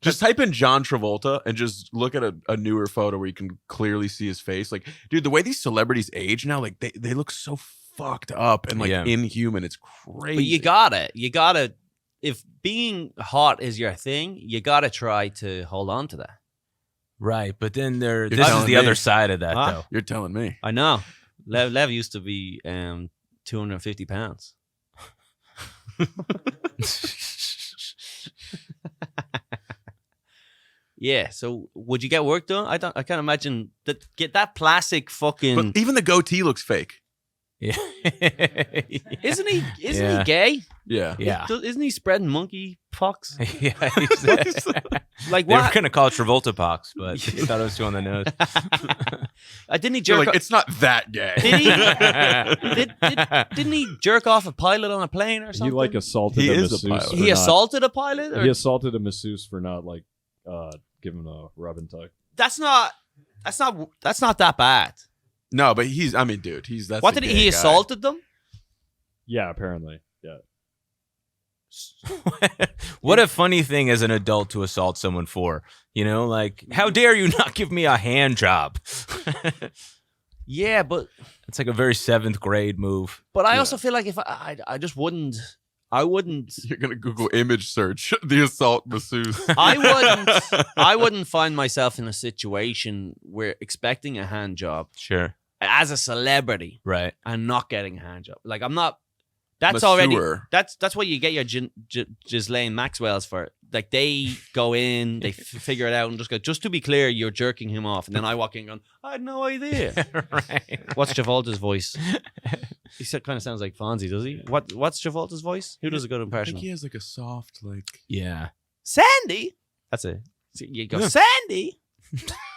S3: Just type in John Travolta and just look at a newer photo where you can clearly see his face. Like, dude, the way these celebrities age now, like they look so fucked up and like
S2: Yeah.
S3: inhuman. It's crazy.
S1: But you gotta, if being hot is your thing, you gotta try to hold on to that.
S2: Right, but then this is
S3: telling
S2: the
S3: me.
S2: other side of that,
S1: Huh?
S2: though.
S3: You're telling me.
S1: I know. Lev used to be 250 pounds. Yeah, so would you get work done? I can't imagine that. Get that plastic fucking.
S3: But even the goatee looks fake.
S2: Yeah.
S1: Isn't he
S2: Yeah.
S1: gay?
S3: Yeah.
S2: Yeah.
S1: Isn't he spreading monkey pox?
S2: Yeah.
S1: Like
S2: They were
S1: what?
S2: going to call it Travolta pox, but they thought it was too on the nose.
S1: Didn't he
S3: You're
S1: jerk?
S3: like, it's not that gay.
S1: Did he? Didn't he jerk off a pilot on a plane or
S4: He
S1: something?
S4: like assaulted
S3: He
S4: a
S3: is a
S4: masseuse.
S3: pilot.
S4: for
S1: He
S4: not-
S1: assaulted a pilot. Or?
S4: He assaulted a masseuse for not like giving a rub and tug.
S1: That's not that bad.
S3: No, but he's. I mean, dude, he's. That's
S1: What
S3: the
S1: did
S3: gay
S1: he
S3: guy.
S1: assaulted them?
S4: Yeah, apparently. Yeah.
S2: What a funny thing as an adult to assault someone for. You know, like, how dare you not give me a hand job?
S1: Yeah, but
S2: It's like a very 7th grade move.
S1: I also feel like if I just wouldn't. I wouldn't.
S3: You're gonna Google image search the assault masseuse.
S1: I wouldn't find myself in a situation where expecting a hand job
S2: Sure.
S1: as a celebrity
S2: Right.
S1: and not getting a hand job. Like I'm not. That's already.
S3: Masseur.
S1: That's what you get your Ghislaine Maxwell's for. Like they go in, they figure it out, and just go. Just to be clear, you're jerking him off, and then I walk in, going, I had no idea.
S2: Right.
S1: What's Travolta's voice? He kind of sounds like Fonzie, does he? What's Travolta's voice? Who does a good
S3: I
S1: impression?
S3: think he has like a soft, like.
S2: Yeah.
S1: Sandy. That's it. So you go, Sandy.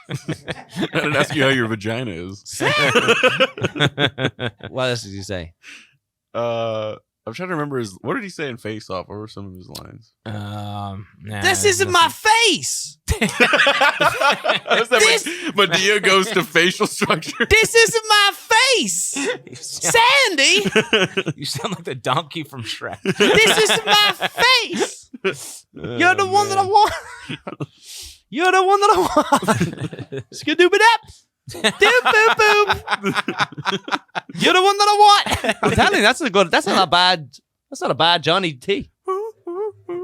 S3: I didn't ask you how your vagina is.
S1: What else did you say?
S3: I'm trying to remember what did he say in Face Off? What were some of his lines?
S2: Nah,
S1: This isn't my face.
S3: Is that when Medea goes to facial structure?
S1: This isn't my face. Sandy.
S2: You sound like the donkey from Shrek.
S1: This isn't my face. You're the one that I want. You're the one that I want. Skadooba-dap. Doop boop boop. You're the one that I want. I'm telling you, that's not a bad Johnny T.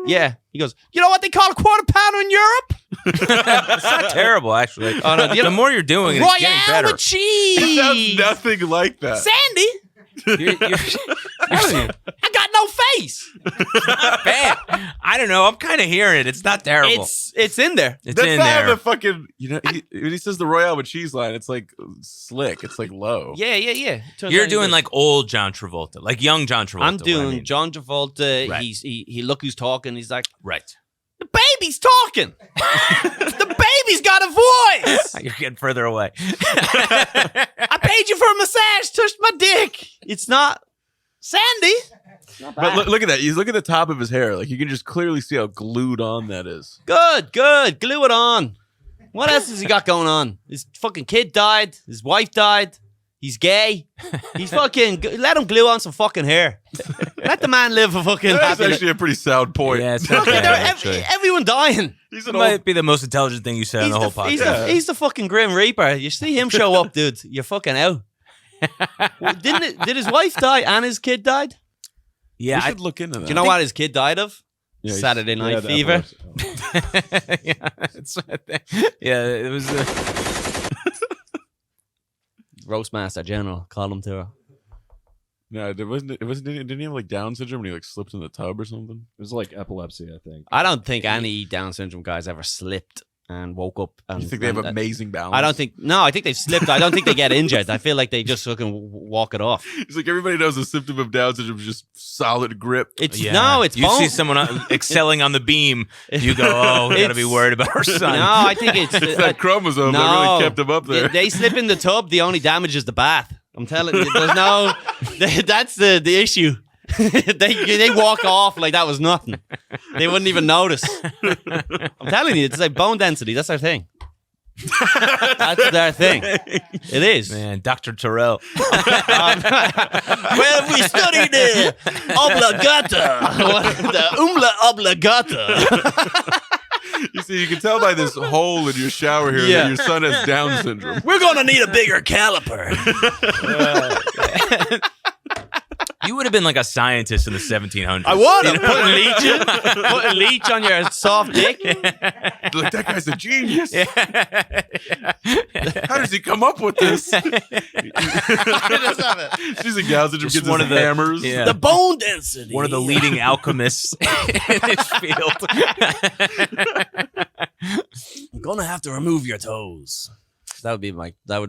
S1: Yeah. He goes, you know what they call a quarter pounder in Europe?
S2: It's not terrible, actually.
S1: Oh, no,
S2: The more you're doing it, it's getting
S1: Royale
S2: better.
S1: with cheese.
S3: Sounds nothing like that.
S1: Sandy,
S2: You're
S1: I got no face.
S2: bad. I don't know. I'm kind of hearing it. It's not terrible.
S1: It's in there.
S2: It's
S3: That's
S2: in
S3: not
S2: there.
S3: the fucking. When he says the Royale with cheese line, it's like slick. It's like low.
S1: Yeah. Turns
S2: You're
S1: out
S2: doing
S1: he
S2: like old John Travolta, like young John Travolta.
S1: I'm
S2: what I
S1: doing
S2: mean.
S1: John Travolta.
S2: Right.
S1: He look who's talking. He's like,
S2: Right.
S1: the baby's talking. The baby's got a voice.
S2: You're getting further away.
S1: I paid you for a massage. Touched my dick. It's not Sandy.
S3: But look at that. He's look at the top of his hair. Like you can just clearly see how glued on that is.
S1: Good. Glue it on. What else has he got going on? His fucking kid died. His wife died. He's gay. He's fucking. Let him glue on some fucking hair. Let the man live a fucking.
S3: That's
S1: happy
S3: actually a pretty sound point.
S2: Yeah, it's not
S1: Look at
S2: bad, actually.
S1: everyone dying.
S3: He's
S2: It
S3: an
S2: might
S3: old.
S2: be the most intelligent thing you said on the whole podcast.
S1: He's the fucking Grim Reaper. You see him show up, dude. You're fucking out. Well, did his wife die and his kid died?
S3: We
S2: Yeah,
S3: should look into that.
S1: Do you know what his kid died of?
S3: Yeah, he's-
S1: Saturday Night
S4: the
S1: Fever.
S4: epilepsy.
S2: It was.
S1: Roastmaster General Colum Tyrrell.
S3: No, didn't he have like Down syndrome when he like slipped in the tub or something?
S4: It was like epilepsy, I think.
S1: I don't think any Down syndrome guys ever slipped and woke up. And
S3: You think they have amazing balance?
S1: I think they've slipped. I don't think they get injured. I feel like they just fucking walk it off.
S3: It's like everybody knows a symptom of Down syndrome is just solid grip.
S1: It's
S2: Yeah.
S1: no, it's
S2: you
S1: bone.
S2: see someone excelling on the beam, you go, "Oh, we gotta be worried about our son."
S1: No, I think it's
S3: It's that chromosome that really kept him up there.
S1: They slip in the tub. The only damage is the bath. I'm telling you, there's no. That's the issue. they walk off like that was nothing. They wouldn't even notice. I'm telling you, it's like bone density. That's their thing. That's their thing. It is.
S2: Man, Dr. Tyrrell.
S1: Well, we studied the oblongata, the umla oblongata.
S3: You see, you can tell by this hole in your shower here
S1: Yeah.
S3: that your son has Down syndrome.
S1: We're gonna need a bigger caliper.
S2: You would have been like a scientist in the 1700s.
S1: I would have put a leech on your soft dick.
S3: Like, that guy's a genius. How does he come up with this? She's a Down syndrome,
S2: Just
S3: gets
S2: one
S3: his
S2: of the-
S3: hammers.
S2: Yeah.
S1: The bone density.
S2: One of the leading alchemists in his field.
S1: I'm gonna have to remove your toes. That would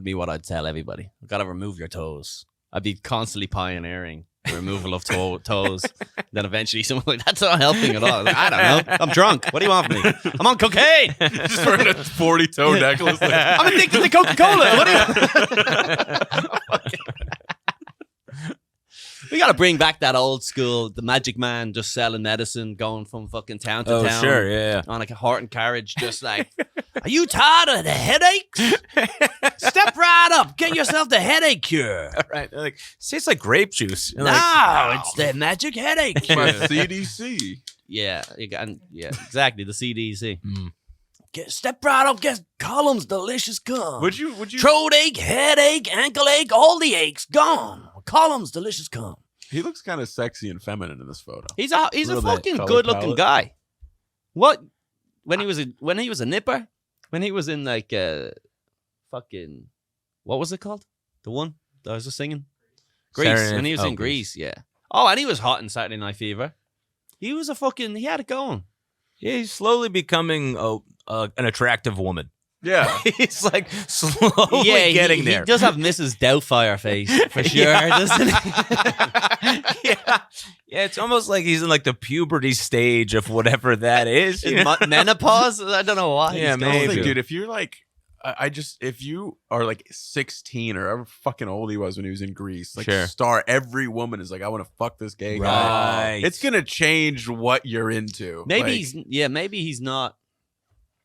S1: be what I'd tell everybody. I've got to remove your toes. I'd be constantly pioneering the removal of toes. Then eventually someone like, that's not helping at all. Like, I don't know. I'm drunk. What do you want from me? I'm on cocaine.
S3: Just wearing a 40-toe necklace. Like,
S1: I'm addicted to Coca-Cola. What do you We got to bring back that old school, the magic man just selling medicine, going from fucking town to
S2: Oh,
S1: town.
S2: sure, yeah.
S1: On like a horse and carriage, just like, are you tired of the headaches? Step right up. Get yourself the headache cure.
S2: Right. Like, tastes like grape juice. You're
S1: No,
S2: like,
S1: it's the magic headache cure.
S3: my CDC.
S1: Yeah, exactly, the CDC.
S2: Mm.
S1: Step right up, get Colum's delicious cum.
S3: Would you?
S1: Throat ache, headache, ankle ache, all the aches gone. Colum's delicious cum.
S3: He looks kind of sexy and feminine in this photo.
S1: He's a
S3: Little bit
S1: fucking
S3: color
S1: good looking
S3: palette.
S1: guy. What? When he was a nipper? When he was in like fucking, what was it called? The one that I was just singing? Grease.
S2: Saturday
S1: When he
S2: Night-
S1: was in
S2: Grease.
S1: Grease, yeah. Oh, and he was hot in Saturday Night Fever. He was he had it going.
S2: Yeah, he's slowly becoming an attractive woman.
S3: Yeah.
S2: He's like slowly getting there.
S1: He does have Mrs. Doubtfire face for sure, doesn't he?
S2: yeah, it's almost like he's in like the puberty stage of whatever that is. you know?
S1: Menopause? I don't know why.
S2: Yeah,
S1: he's going
S2: maybe.
S1: through.
S3: Dude, if you're like, if you are like 16 or however fucking old he was when he was in Greece, like
S2: Sure.
S3: star, every woman is like, I want to fuck this gay guy.
S2: Right.
S3: It's gonna change what you're into.
S1: Maybe
S3: Like,
S1: maybe he's not.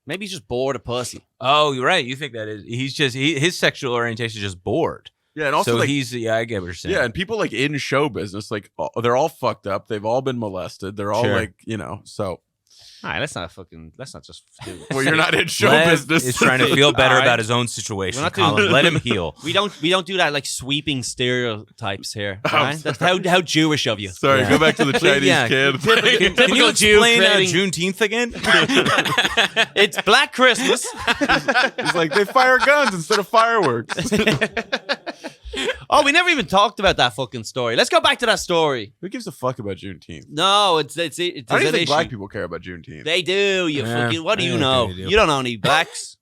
S1: Maybe he's just bored of pussy.
S2: Oh, you're right. You think that is? He's just his sexual orientation is just bored.
S3: yeah, and also
S2: So
S3: like,
S2: I get what you're saying.
S3: yeah, and people like in show business, like they're all fucked up. They've all been molested. They're all
S2: Sure.
S3: like, so.
S1: All right, let's not just do
S3: Well, you're not in show
S2: Lev
S3: business.
S2: is trying to feel better
S1: All right.
S2: about his own situation.
S1: We're not
S2: Colin,
S1: doing-
S2: let him heal.
S1: We don't do that like sweeping stereotypes here. Right? That's how Jewish of you.
S3: Sorry,
S2: Yeah.
S3: go back to the Chinese
S2: Yeah.
S3: kid.
S2: Can you
S1: Typical Jew
S2: explain
S1: creating-
S2: Juneteenth again?
S1: It's Black Christmas.
S3: It's like they fire guns instead of fireworks.
S1: Oh, we never even talked about that fucking story. Let's go back to that story.
S3: Who gives a fuck about Juneteenth?
S1: No, it's
S3: I
S1: an
S3: don't even think
S1: issue.
S3: black people care about Juneteenth.
S1: They do. You
S2: Yeah,
S1: fucking. What do
S2: I
S1: you
S2: think
S1: know?
S2: they do.
S1: You don't know any blacks.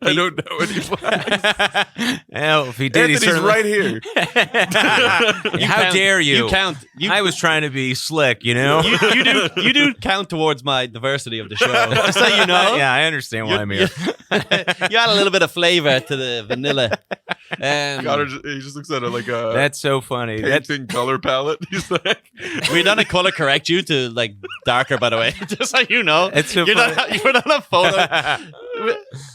S3: I don't know any blacks.
S2: Hell, if he did,
S3: Anthony's
S2: he's certainly...
S3: right here.
S2: How
S1: count-
S2: dare you?
S1: You count.
S2: I was trying to be slick, you know?
S1: You do count towards my diversity of the show. Just so you know.
S2: Yeah, I understand why I'm here.
S1: You add a little bit of flavor to the vanilla.
S3: Connor, he just looks at it like a
S2: That's so funny. That's
S3: painting color palette. He's like,
S1: we done a color correct you to like darker, by the way, just so you know.
S2: It's so
S1: you're
S2: funny.
S1: not a photo.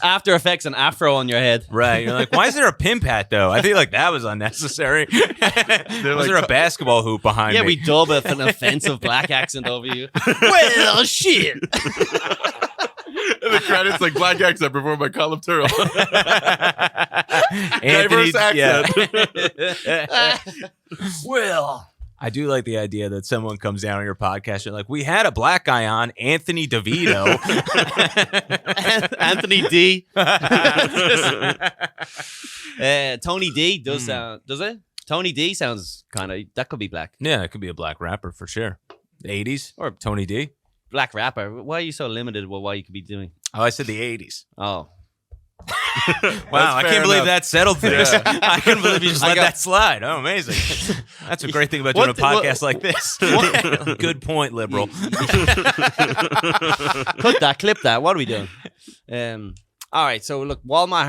S1: After Effects and afro on your head.
S2: right. You're like, why is there a pimp hat though? I feel like that was unnecessary. Was
S3: like-
S2: there a basketball hoop behind
S1: Yeah,
S2: me?
S1: we dub an offensive black accent over you. Well, shit.
S3: and the credits like black accent performed by Colum Tyrrell.
S2: Anthony,
S3: Diverse accent.
S1: Well,
S2: I do like the idea that someone comes down on your podcast and like, we had a black guy on, Anthony DeVito.
S1: Anthony D. Tony D does sound, does it? Tony D sounds kind of, that could be black.
S2: Yeah, it could be a black rapper for sure. The 80s or Tony D.
S1: Black rapper. Why are you so limited with what you could be doing?
S2: Oh, I said the 80s.
S1: Oh.
S2: Wow, I can't believe that settled things.
S3: Yeah.
S2: I couldn't believe you just let
S1: got-
S2: that slide. Oh, amazing. That's a great thing about doing a podcast like this. Good point, liberal.
S1: Clip that. What are we doing? All right. So look, Walmart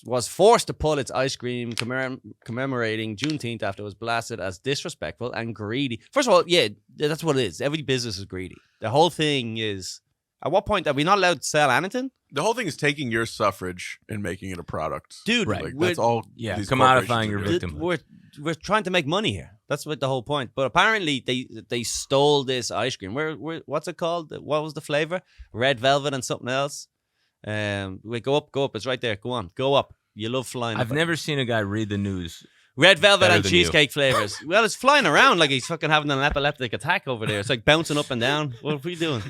S1: was forced to pull its ice cream commemorating Juneteenth after it was blasted as disrespectful and greedy. First of all, yeah, that's what it is. Every business is greedy. The whole thing is, at what point are we not allowed to sell anything?
S3: The whole thing is taking your suffrage and making it a product.
S1: Dude,
S2: Right.
S3: Like, that's all.
S2: Yeah,
S3: these
S2: commodifying
S3: corporations
S2: your
S3: are doing.
S2: victim.
S1: We're trying to make money here. That's what the whole point. But apparently they stole this ice cream. What's it called? What was the flavor? Red velvet and something else. Wait, go up. It's right there. Go on, go up. You love flying.
S2: I've
S1: up.
S2: never seen a guy read the news.
S1: Red velvet
S2: better
S1: and
S2: than you.
S1: cheesecake flavors. Well, it's flying around like he's fucking having an epileptic attack over there. It's like bouncing up and down. What are we doing?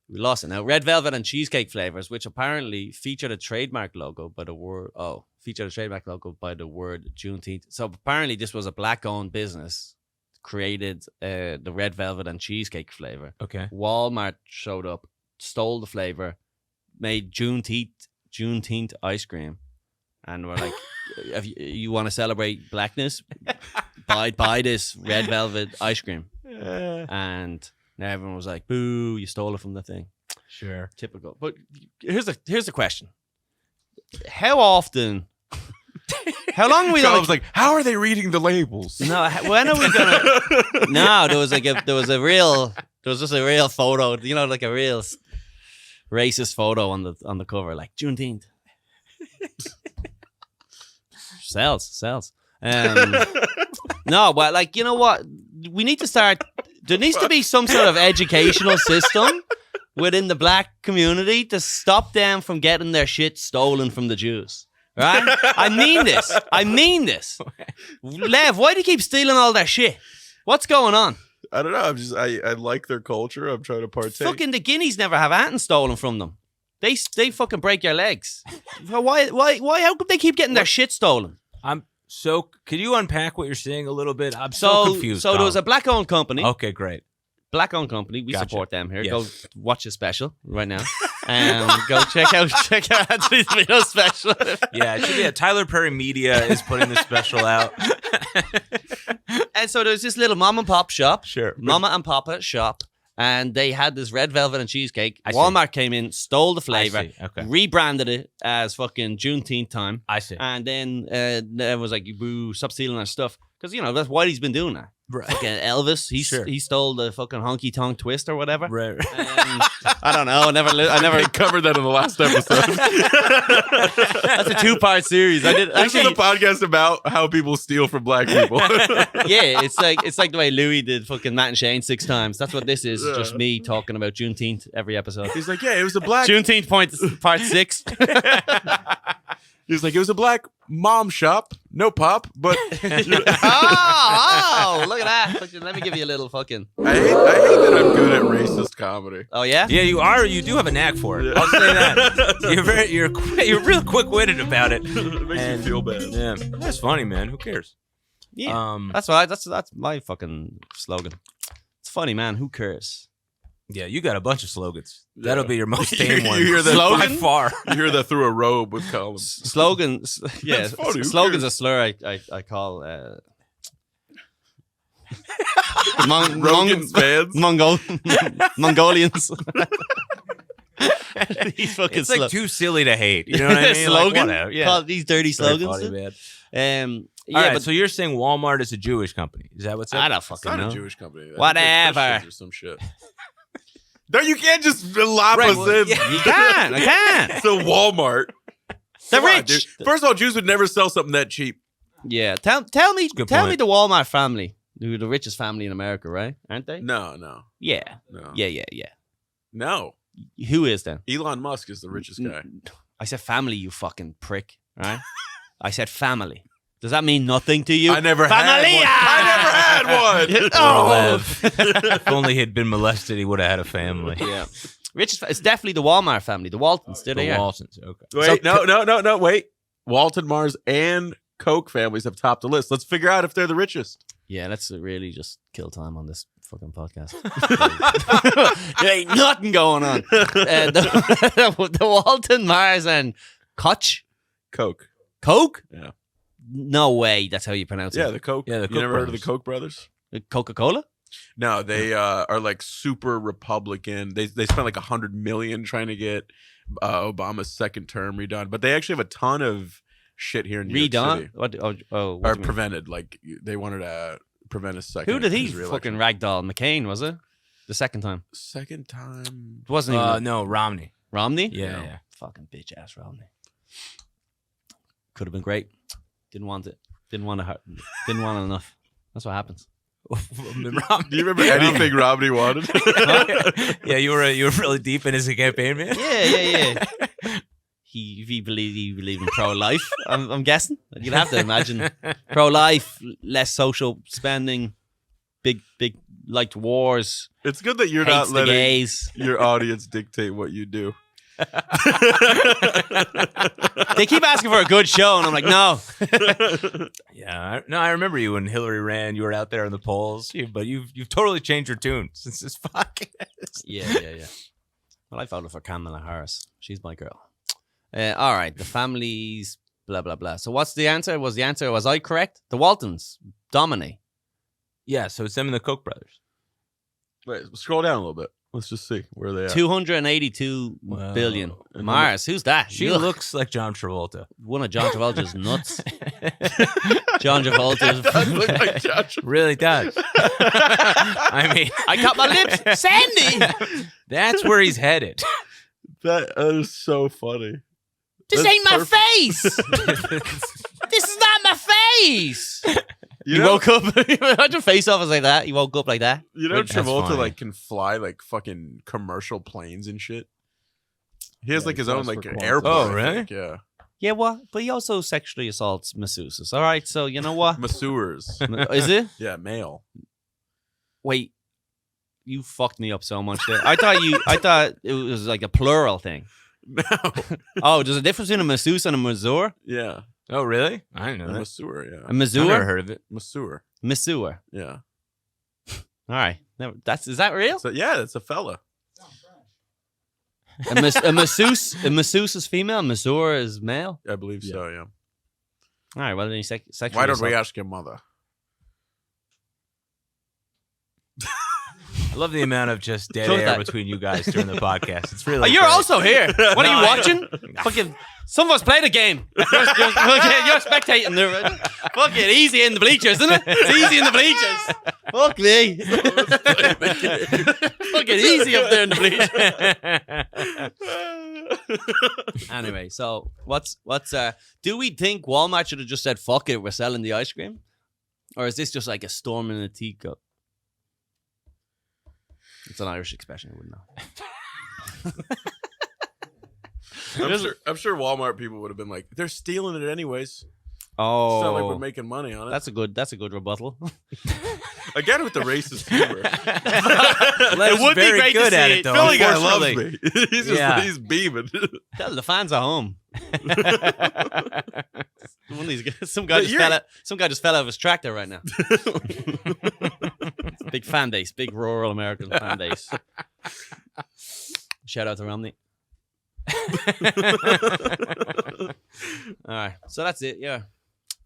S1: We lost it now. Red velvet and cheesecake flavors, which apparently featured a trademark logo by the word. Oh, featured a trademark logo by the word Juneteenth. So apparently, this was a black-owned business created the red velvet and cheesecake flavor.
S2: Okay.
S1: Walmart showed up, stole the flavor, made Juneteenth ice cream, and we're like, if you want to celebrate blackness, buy this red velvet ice cream. And now everyone was like, boo, you stole it from the thing.
S2: Sure.
S1: Typical. But here's the question. How often, how long are we
S3: So I
S1: going
S3: was like, how are they reading the labels?
S1: no, when are we gonna? No, there was just a real photo, you know, like a real racist photo on the cover, like Juneteenth. sells. No, but like, you know what? We need to start. There needs to be some sort of educational system within the black community to stop them from getting their shit stolen from the Jews. Right? I mean this. Lev, why do you keep stealing all their shit? What's going on?
S3: I don't know. I like their culture. I'm trying to partake.
S1: Fucking the Guineas never have anything stolen from them. They fucking break your legs. Why? How come they keep getting their shit stolen?
S2: So, could you unpack what you're saying a little bit? I'm so confused.
S1: So there was a black-owned company.
S2: Okay, great.
S1: Black-owned company. We
S2: Gotcha.
S1: support them here.
S2: Yes.
S1: Go watch a special right now. Go check out Anthony's video special.
S2: Yeah, it should be. Tyler Perry Media is putting this special out.
S1: And so there's this little mom and pop shop.
S2: Sure.
S1: Mama and Papa shop. And they had this red velvet and cheesecake.
S2: I see.
S1: Walmart came in, stole the flavor,
S2: I see. Okay.
S1: rebranded it as fucking Juneteenth time.
S2: I see.
S1: And then it was like, boo, stop stealing our stuff. Because, you know, that's why he's been doing that.
S2: Right.
S1: Fucking Elvis,
S2: Sure.
S1: he stole the fucking honky tonk twist or whatever.
S2: Right.
S1: I don't know. I never.
S3: covered that in the last episode.
S1: That's a 2-part series. I did
S3: This is
S1: actually.
S3: a podcast about how people steal from black people.
S1: Yeah, it's like the way Louis did fucking Matt and Shane 6 times. That's what this is.
S3: Yeah.
S1: Just me talking about Juneteenth every episode.
S3: He's like, yeah, it was a black.
S1: Juneteenth part 6.
S3: He's like, it was a black mom shop, no pop, but
S1: oh, look at that. Fucking, let me give you a little fucking.
S3: I hate that I'm good at racist comedy.
S1: Oh yeah.
S2: Yeah, you are. You do have a knack for it.
S3: Yeah.
S2: I'll say that. You're real quick-witted about it.
S3: It makes
S2: And-
S3: me feel bad.
S2: Yeah, that's funny, man. Who cares?
S1: Yeah. That's why. That's my fucking slogan. It's funny, man. Who cares?
S2: Yeah, you got a bunch of slogans.
S3: Yeah.
S2: That'll be your most
S3: You
S2: tame one.
S3: hear that
S2: by
S1: slogan?
S2: far.
S3: You hear that through a robe with Colum.
S1: Slogans. Yeah.
S3: That's funny, who
S1: Slogans
S3: cares?
S1: a slur. I call.
S3: Rogan's fans.
S1: Mongolians. These fucking
S2: It's like
S1: slogans.
S2: too silly to hate. You know what I mean?
S1: Slogan.
S2: Like, whatever. Yeah.
S1: Call these dirty
S2: Very
S1: slogans.
S2: funny, man.
S1: Yeah,
S2: All right,
S1: but
S2: so you're saying Walmart is a Jewish company? Is that what's
S1: I
S2: up?
S1: don't
S3: It's
S1: fucking
S3: not
S1: know.
S3: a Jewish company. I think
S1: Whatever.
S3: they're Christians or some shit. No, you can't just lop
S2: Right,
S3: us
S2: well,
S3: in.
S2: yeah.
S1: You can. I can.
S3: So Walmart.
S1: They're
S3: Come on,
S1: rich.
S3: dude. First of all, Jews would never sell something that cheap.
S1: Yeah. Tell me
S2: Good
S1: the
S2: point.
S1: Walmart family. They're the richest family in America, right? Aren't they?
S3: No.
S1: Yeah. Yeah.
S3: No.
S1: Who is then?
S3: Elon Musk is the richest guy.
S1: I said family, you fucking prick, right? I said family. Does that mean nothing to you?
S3: I never
S1: Familia!
S3: had one.
S1: Oh!
S2: If only he'd been molested, he would have had a family.
S1: Yeah. Richest, it's definitely the Walmart family, the Waltons. Did
S2: The
S1: they?
S2: Waltons. Okay.
S3: Wait, no, wait. Walton, Mars, and Koch families have topped the list. Let's figure out if they're the richest.
S1: Yeah, let's really just kill time on this fucking podcast. There ain't nothing going on. The Walton, Mars, and Koch?
S3: Koch.
S1: Coke?
S3: Yeah.
S1: No way. That's how you pronounce
S3: Yeah,
S1: it.
S3: the Koch.
S2: Yeah, the
S3: You
S2: Koch
S3: never heard of the
S2: brothers.
S3: Koch brothers?
S1: Coca-Cola?
S3: No, they are like super Republican. They spent like $100 million trying to get Obama's second term redone, but they actually have a ton of shit here in New York
S1: Redone?
S3: City.
S1: What? Oh, what
S3: Or
S1: do you mean?
S3: prevented. Like they wanted to prevent a second.
S1: Who did he
S3: his reelection.
S1: fucking ragdoll? McCain, was it? The second time.
S3: Second time.
S1: It wasn't even
S2: No, Romney.
S1: Romney?
S2: Yeah, yeah.
S1: Fucking bitch ass Romney. Could have been great. Didn't want it. Didn't want enough. That's what happens.
S2: Romney.
S3: Do you remember anything Romney wanted?
S2: Yeah, you were really deep in his campaign, man.
S1: Yeah. He believed in pro-life. I'm guessing. You'd have to imagine pro-life, less social spending, big liked wars,
S3: It's good that you're
S1: hates
S3: not
S1: the
S3: letting
S1: gays.
S3: your audience dictate what you do.
S1: They keep asking for a good show, and I'm like, no.
S2: Yeah, I remember you when Hillary ran. You were out there in the polls, but you've totally changed your tune since this podcast.
S1: Yeah. Well, I voted for Kamala Harris. She's my girl. All right, the families, blah, blah, blah. So what's the answer? Was I correct? The Waltons dominate.
S2: Yeah, so it's them and the Koch brothers.
S3: Wait, scroll down a little bit. Let's just see where they are.
S1: 282 billion.
S3: And
S1: Mars, who's that?
S2: She
S1: Ugh.
S2: looks like John Travolta.
S1: One of John Travolta's nuts. John Travolta's.
S3: Look like Josh.
S2: Really does. I mean,
S1: I cut my lips. Sandy!
S2: that's where he's headed.
S3: That is so funny.
S1: This
S3: That's
S1: ain't my
S3: perfect.
S1: face! This is not my face!
S3: You
S1: He
S3: know,
S1: woke up. How'd your face off was like that? He woke up like that.
S3: you know
S2: That's
S3: Travolta
S2: funny.
S3: like can fly like fucking commercial planes and shit. He has
S4: Yeah,
S3: like
S4: he
S3: his own
S4: flies
S3: like
S4: for
S3: an
S4: Qantas.
S3: airport.
S2: Oh,
S3: I
S2: really?
S3: think, yeah.
S1: Yeah, what? But he also sexually assaults masseuses. All right, so you know what?
S3: Masseurs.
S1: Is it?
S3: Yeah, male.
S1: Wait, you fucked me up so much there. I thought it was like a plural thing.
S3: No.
S1: Oh, there's a difference between a masseuse and a masseur?
S3: Yeah.
S2: Oh, really? I didn't
S3: A
S2: know that.
S3: masseur, yeah.
S1: A
S2: I've never
S1: masseur?
S2: heard of it.
S3: Masseur.
S1: Masseur.
S3: Yeah.
S1: All right. Is that real?
S3: So yeah, that's a fella.
S1: A masseuse is female, a masseur is male.
S3: I believe so, yeah.
S1: All right, well then you sexually
S3: Why don't we
S1: assault-
S3: ask your mother?
S2: I love the amount of just dead
S1: Close
S2: air
S1: that.
S2: between you guys during the podcast. It's really
S1: Oh, you're
S2: great.
S1: also here. What are
S2: No,
S1: you
S2: I-
S1: watching? Fucking some of us play the game. You're spectating there. Fucking easy in the bleachers, isn't it? It's easy in the bleachers. Fuck me. Fucking easy up there in the bleachers. Anyway, so what's do we think Walmart should have just said fuck it, we're selling the ice cream? Or is this just like a storm in a teacup? It's an Irish expression, I wouldn't know.
S3: I'm sure Walmart people would have been like, they're stealing it anyways.
S1: Oh,
S3: It's not like we're making money on it.
S1: that's a good rebuttal.
S3: Again with the racist humor.
S2: Lev's
S1: would be
S2: very
S1: great to
S2: good at
S1: see
S2: it,
S1: it.
S2: though.
S3: Philly guy loves
S1: Unfortunately.
S3: me. He's just
S2: Yeah.
S3: he's beaming.
S1: Tell the fans at home. One of these guys, some guy
S3: But
S1: just fell out of his tractor right now. Big fan base, big rural American fan base. Shout out to Romney. All right, so that's it. Yeah.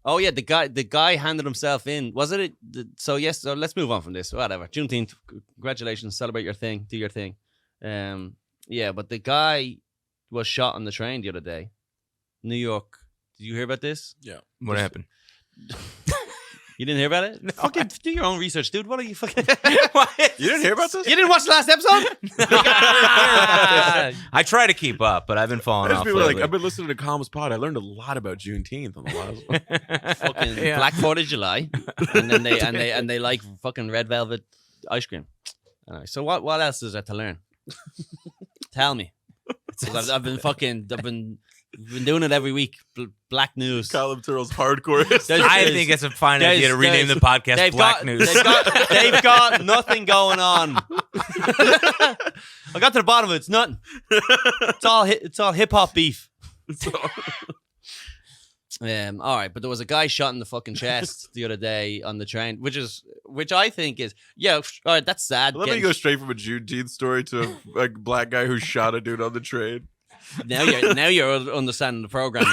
S1: Oh yeah, the guy handed himself in. Was it? So yes. So let's move on from this. Whatever. Juneteenth. Congratulations. Celebrate your thing. Do your thing. Yeah, but the guy was shot on the train the other day. New York. Did you hear about this?
S3: Yeah.
S2: What happened?
S1: You didn't hear about it? No. Fucking do your own research, dude. What are you fucking?
S3: You didn't hear about this?
S1: You didn't watch the last episode?
S2: I try to keep up, but I've been falling
S3: There's
S2: off
S3: people like,
S2: lately.
S3: I've been listening to Colum's pod. I learned a lot about Juneteenth on the last one.
S1: Fucking
S2: Yeah.
S1: Black 4th of July, and then they like fucking red velvet ice cream. Anyway, so what else is there to learn? Tell me. 'Cause I've been We've been doing it every week. Black news.
S3: Colum Tyrrell's hardcore.
S2: I think it's a fine idea to rename the podcast Black News.
S1: They've got nothing going on. I got to the bottom of it. It's nothing. It's all hip hop beef. All right, but there was a guy shot in the fucking chest the other day on the train, which I think is all right. That's sad.
S3: Let me go straight from a Juneteenth story to a black guy who shot a dude on the train.
S1: Now you're understanding the program.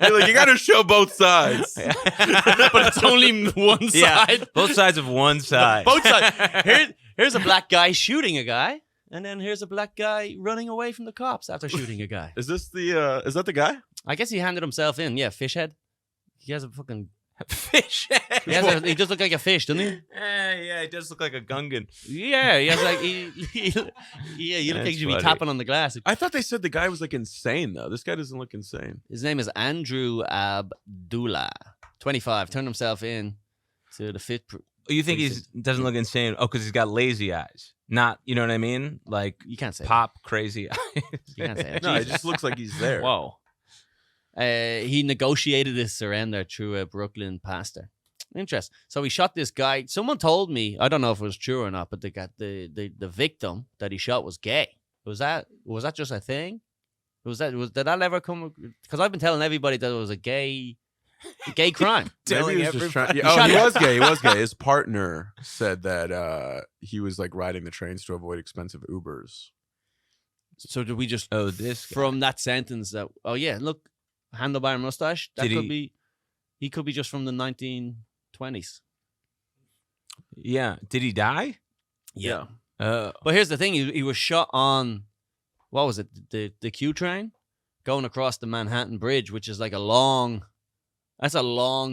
S3: You're like, you got to show both sides.
S1: But it's only one side.
S2: Both sides of one side.
S1: Both sides. Here's a black guy shooting a guy, and then here's a black guy running away from the cops after shooting a guy.
S3: Is that the guy?
S1: I guess he handed himself in. Yeah, fish head. He has a fucking
S2: fish head.
S1: He does look like a fish, doesn't he?
S2: Yeah, he does look like a Gungan.
S1: Yeah, he has like you look like you should be tapping on the glass.
S3: I thought they said the guy was like insane though. This guy doesn't look insane.
S1: His name is Andrew Abdullah, 25. Turned himself in to the fit.
S2: You think he doesn't look insane? Oh, because he's got lazy eyes. Not, you know what I mean? Like
S1: you can't say
S2: pop crazy eyes.
S1: You can't say that.
S3: No, it just looks like he's there.
S1: Whoa. He negotiated his surrender through a Brooklyn pastor. Interesting. So he shot this guy. Someone told me, I don't know if it was true or not, but the victim that he shot was gay. Was that just a thing? Did that ever come? Because I've been telling everybody that it was a gay crime.
S3: Maybe he was just trying. Yeah, he was gay. He was gay. His partner said that he was like riding the trains to avoid expensive Ubers.
S1: So did we just
S2: this guy.
S1: From that sentence that look, handlebar mustache, he could be just from the 1920s.
S2: Yeah. Did he die?
S1: Yeah. But here's the thing, he was shot on, what was it, the Q train going across the Manhattan Bridge, which is like a long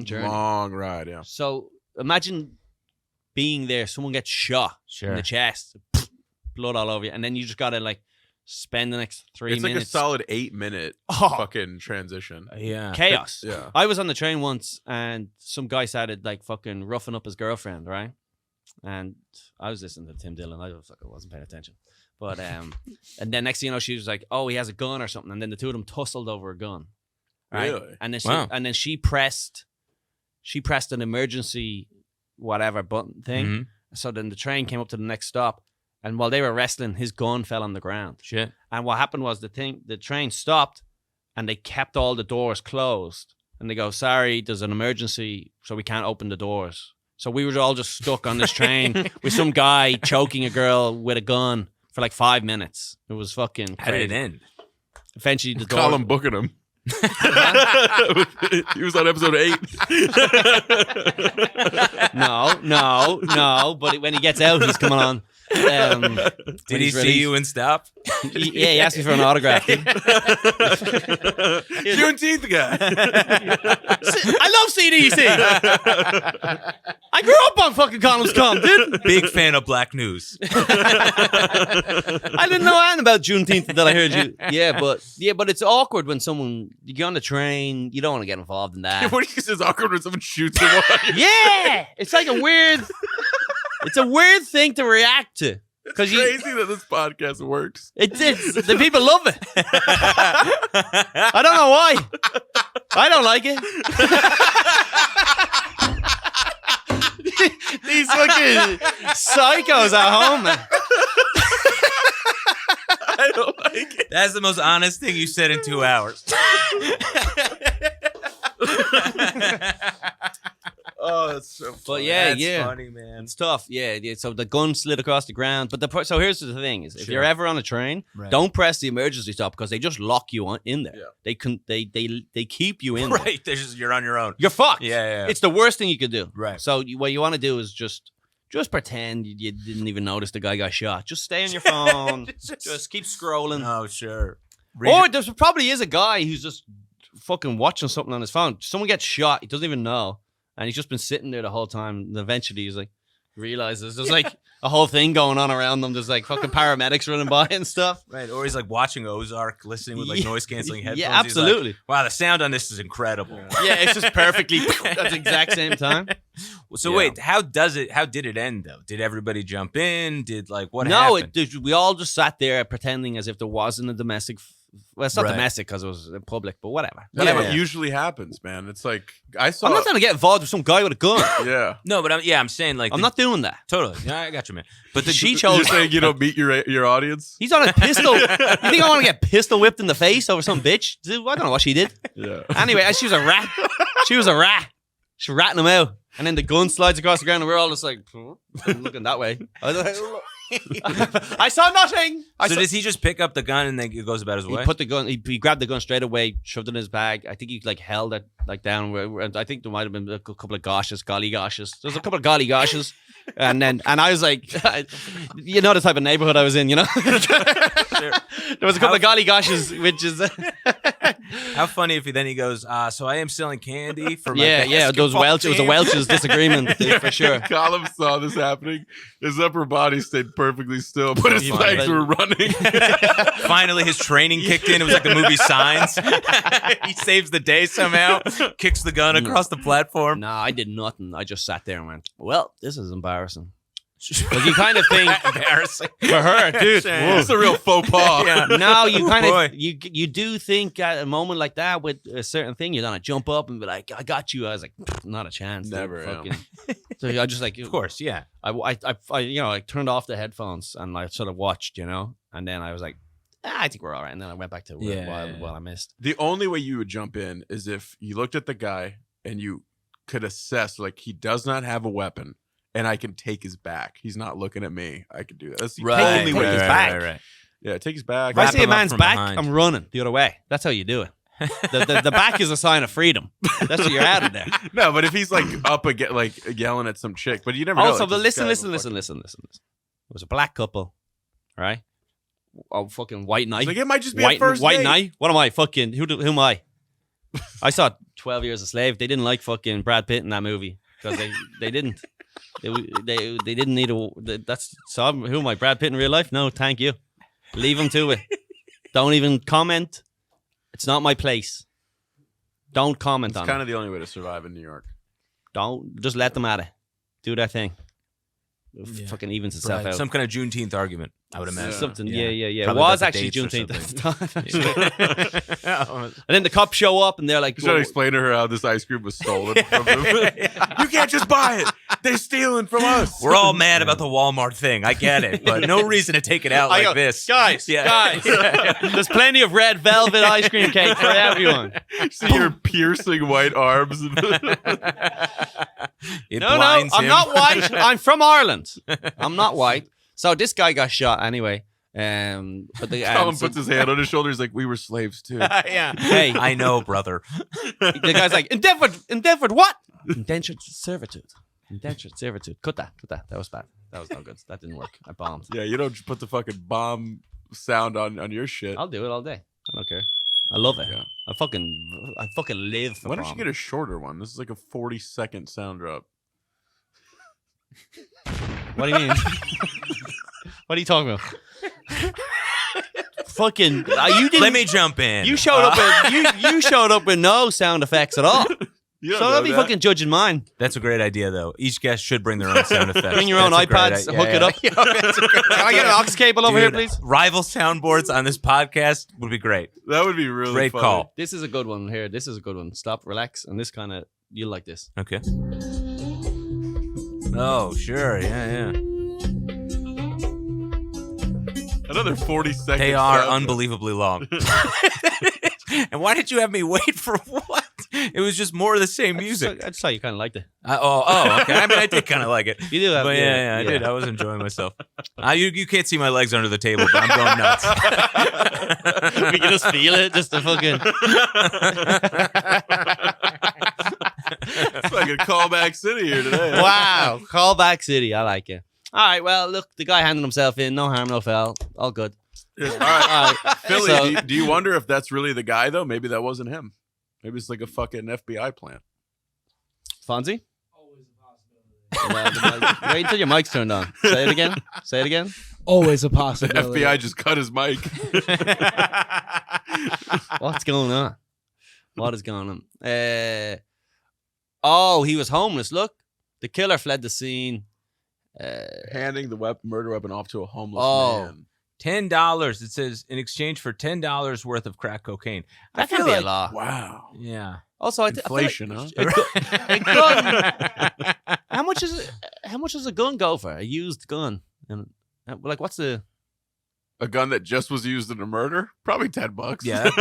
S1: journey.
S3: Long ride, yeah.
S1: So imagine being there, someone gets shot in the chest, blood all over you, and then you just gotta like spend the next 3 minutes.
S3: It's like a solid 8-minute fucking transition.
S2: Yeah.
S1: Chaos.
S3: Yeah.
S1: I was on the train once and some guy started like fucking roughing up his girlfriend, right? And I was listening to Tim Dillon. I wasn't paying attention. But and then next thing you know, she was like, "Oh, he has a gun or something." And then the two of them tussled over a gun. Right?
S3: Really?
S1: And then she pressed an emergency whatever button thing.
S2: Mm-hmm.
S1: So then the train came up to the next stop. And while they were wrestling, his gun fell on the ground.
S2: Shit.
S1: And what happened was the train stopped and they kept all the doors closed. And they go, "Sorry, there's an emergency, so we can't open the doors." So we were all just stuck on this train with some guy choking a girl with a gun for like 5 minutes. It was fucking crazy.
S2: How did it end?
S1: Eventually the door...
S3: Colum booking him. He was on episode 8.
S1: No. But when he gets out, he's coming on.
S2: Did he see you and stop?
S1: He asked me for an autograph.
S3: Juneteenth guy.
S1: I love CDC. I grew up on fucking Colum's Com, dude.
S2: Big fan of Black News.
S1: I didn't know anything about Juneteenth until I heard you. Yeah, but it's awkward when you get on the train, you don't want to get involved in that.
S3: What do you say is awkward when someone shoots someone?
S1: Yeah, it's like a weird thing to react to.
S3: It's crazy that this podcast works.
S1: It is. The people love it. I don't know why. I don't like it. These fucking psychos at home, man.
S3: I don't like it.
S2: That's the most honest thing you said in 2 hours.
S3: Oh, that's so funny.
S1: But yeah,
S2: That's funny, man.
S1: it's tough. Yeah. So the gun slid across the ground. But so here's the thing: is if you're ever on a train, don't press the emergency stop because they just lock you in there.
S3: Yeah.
S1: They keep you in there.
S2: Right. You're on your own.
S1: You're fucked.
S2: Yeah.
S1: It's the worst thing you could do.
S2: Right.
S1: So what you want to do is just pretend you didn't even notice the guy got shot. Just stay on your phone. just keep scrolling.
S2: Oh, sure.
S1: Or there probably is a guy who's just fucking watching something on his phone. Someone gets shot. He doesn't even know. And he's just been sitting there the whole time. And eventually he's like, realizes there's like a whole thing going on around them. There's like fucking paramedics running by and stuff.
S2: Right, or he's like watching Ozark, listening with like noise canceling headphones.
S1: Yeah, absolutely.
S2: He's like, wow, the sound on this is incredible.
S1: Yeah, it's just perfectly at the exact same time.
S2: So
S3: Yeah.
S2: wait, how did it end though? Did everybody jump in? Did like what
S1: No,
S2: happened?
S1: we all just sat there pretending as if there wasn't a domestic. Well, it's not
S2: Right.
S1: domestic because it was in public, but whatever.
S3: That's
S2: Yeah.
S3: what usually happens, man. It's like I saw.
S1: I'm not trying to get involved with some guy with a gun.
S3: Yeah.
S2: No, but I'm saying like
S1: I'm not doing that.
S2: totally. Yeah, I got you, man. But the
S1: She
S3: You're
S1: chose.
S3: saying you don't meet your audience?
S1: He's on a pistol. You think I want to get pistol whipped in the face over some bitch? Dude, I don't know what she did.
S3: Yeah.
S1: Anyway, she was a rat. She was a rat. She was ratting him out. And then the gun slides across the ground and we're all just like, looking that way. I saw nothing.
S2: So does he just pick up the gun and then he goes about his
S1: He
S2: way?
S1: put the gun. He grabbed the gun straight away, shoved it in his bag. I think he like held it like down. I think there might have been a couple of golly goshes. There was a couple of golly goshes, and I was like, you know the type of neighborhood I was in, you know. There was a couple of golly goshes, which is
S2: How funny if he goes, so I am selling candy for my
S1: yeah. Those
S2: basketball
S1: Welch. It was a
S2: team."
S1: Welch's disagreement for sure.
S3: Colum saw this happening. His upper body stayed perfectly still, but his
S1: He
S3: legs
S1: finally-
S3: were running.
S2: Finally, his training kicked in. It was like the movie Signs. He saves the day somehow, kicks the gun across the platform.
S1: No, I did nothing. I just sat there and went, well, this is embarrassing. But you kind of think
S2: Embarrassing.
S1: for her, dude.
S3: It's a real faux pas.
S2: Yeah.
S1: No, you kind
S2: Boy.
S1: of you do think at a moment like that with a certain thing, you're gonna jump up and be like, "I got you." I was like, not a chance. dude.
S3: Never,
S1: Fucking. So I just like,
S2: Of course, yeah.
S1: I turned off the headphones and I sort of watched, and then I was like, I think we're all right. And then I went back to what I missed.
S3: The only way you would jump in is if you looked at the guy and you could assess, like, he does not have a weapon. And I can take his back. He's not looking at me. I can do that. That's the only way.
S1: take his back.
S2: Right.
S3: Yeah, take his back.
S1: If I
S2: Wrap
S1: see a
S2: him up
S1: man's
S2: from
S1: back,
S2: behind.
S1: I'm running the other way. That's how you do it. The back is a sign of freedom. That's what you're out of there.
S3: No, but if he's like up again, like yelling at some chick, but you never know.
S1: Also,
S3: like,
S1: but
S3: this guy
S1: listen.
S3: will fucking-
S1: It was a black couple, right? Oh, fucking white knight.
S3: It's like, it might just be a
S1: White
S3: first date.
S1: knight. What am I? Fucking who am I? I saw 12 Years a Slave. They didn't like fucking Brad Pitt in that movie because they didn't. They didn't need who am I? Brad Pitt in real life? No, thank you. Leave him to it. Don't even comment. It's not my place. Don't comment
S3: It's
S1: on
S3: kind
S1: it.
S3: of the only way to survive in New York.
S1: Don't just let them at it. Do their thing.
S2: Yeah.
S1: Fucking evens itself
S2: Right.
S1: out.
S2: Some kind of Juneteenth argument, I would imagine.
S1: Something, yeah. It
S2: Probably
S1: was
S2: about the
S1: actually
S2: dates or
S1: Juneteenth at the time.
S2: something.
S1: And then the cops show up and they're like,
S3: Just trying to explain to her how this ice cream was stolen from them. You can't just buy it. They're stealing from us.
S2: We're all mad about the Walmart thing. I get it, but no reason to take it out
S1: I
S2: like
S1: go,
S2: this.
S1: guys, there's plenty of red velvet ice cream cake for everyone.
S3: See your piercing white arms.
S2: It
S1: No,
S2: blinds
S1: I'm
S2: him.
S1: not white. I'm from Ireland. I'm not white. So this guy got shot anyway. But the
S3: Colin puts his hand on his shoulder. He's like, "We were slaves too."
S2: Yeah.
S1: Hey.
S2: I know, brother.
S1: the guy's like, indentured what? Indentured servitude. Indentured servitude. Cut that. That was bad. That was no good. That didn't work. I bombed.
S3: Yeah, you don't put the fucking bomb sound on your shit.
S1: I'll do it all day. I don't care. I love it.
S3: Yeah.
S1: I fucking live for
S3: Why don't you
S1: prom.
S3: get a shorter one? This is like a 40-second sound drop.
S1: What do you mean? What are you talking about? Fucking you didn't.
S2: Let me jump in.
S1: You showed up with you showed up with no sound effects at all.
S3: You don't
S1: So
S3: know
S1: don't be
S3: that.
S1: fucking judging mine.
S2: That's a great idea, though. Each guest should bring their own sound effects.
S1: Bring your own
S2: That's a great
S1: iPads,
S2: idea.
S1: hook it up. Can I get an aux cable over here,
S2: Dude,
S1: please?
S2: Rival soundboards on this podcast would be great.
S3: That would be really
S2: Great
S3: funny.
S2: call.
S1: This is a good one here. This is a good one. Stop, relax, and this kind of you'll like this.
S2: Okay. Oh, sure. Yeah.
S3: Another 40 seconds.
S2: They are unbelievably long. And why did you have me wait for what? It was just more of the same music.
S1: I just thought you kind of liked it.
S2: Okay. I mean, I did kind of like it.
S1: You do have,
S2: But yeah, I did. I was enjoying myself. You can't see my legs under the table, but I'm going nuts.
S1: We can just feel it, just the fucking.
S3: It's like a callback city here today.
S1: Wow, callback city. I like it. All right, well, look, the guy handed himself in. No harm, no foul. All good.
S3: All right.
S1: All right.
S3: Philly,
S1: So-
S3: do you wonder if that's really the guy, though? Maybe that wasn't him. Maybe it's like a fucking FBI plant.
S1: Fonzie? Wait until your mic's turned on. Say it again. Say it again.
S5: Always a
S3: The
S5: possibility.
S3: FBI just cut his mic.
S1: What's going on? What is going on? Oh, he was homeless. Look, the killer fled the scene.
S3: Handing the murder weapon off to a homeless man.
S2: $10. It says in exchange for $10 worth of crack cocaine.
S1: That
S2: feel
S1: can be
S2: like-
S1: a lot.
S3: Wow.
S2: Yeah.
S1: Also,
S3: Inflation,
S1: I
S3: huh?
S1: feel like a gun. How much does a gun go for? A used gun, and like, what's the?
S3: A gun that just was used in a murder? Probably $10.
S2: Yeah,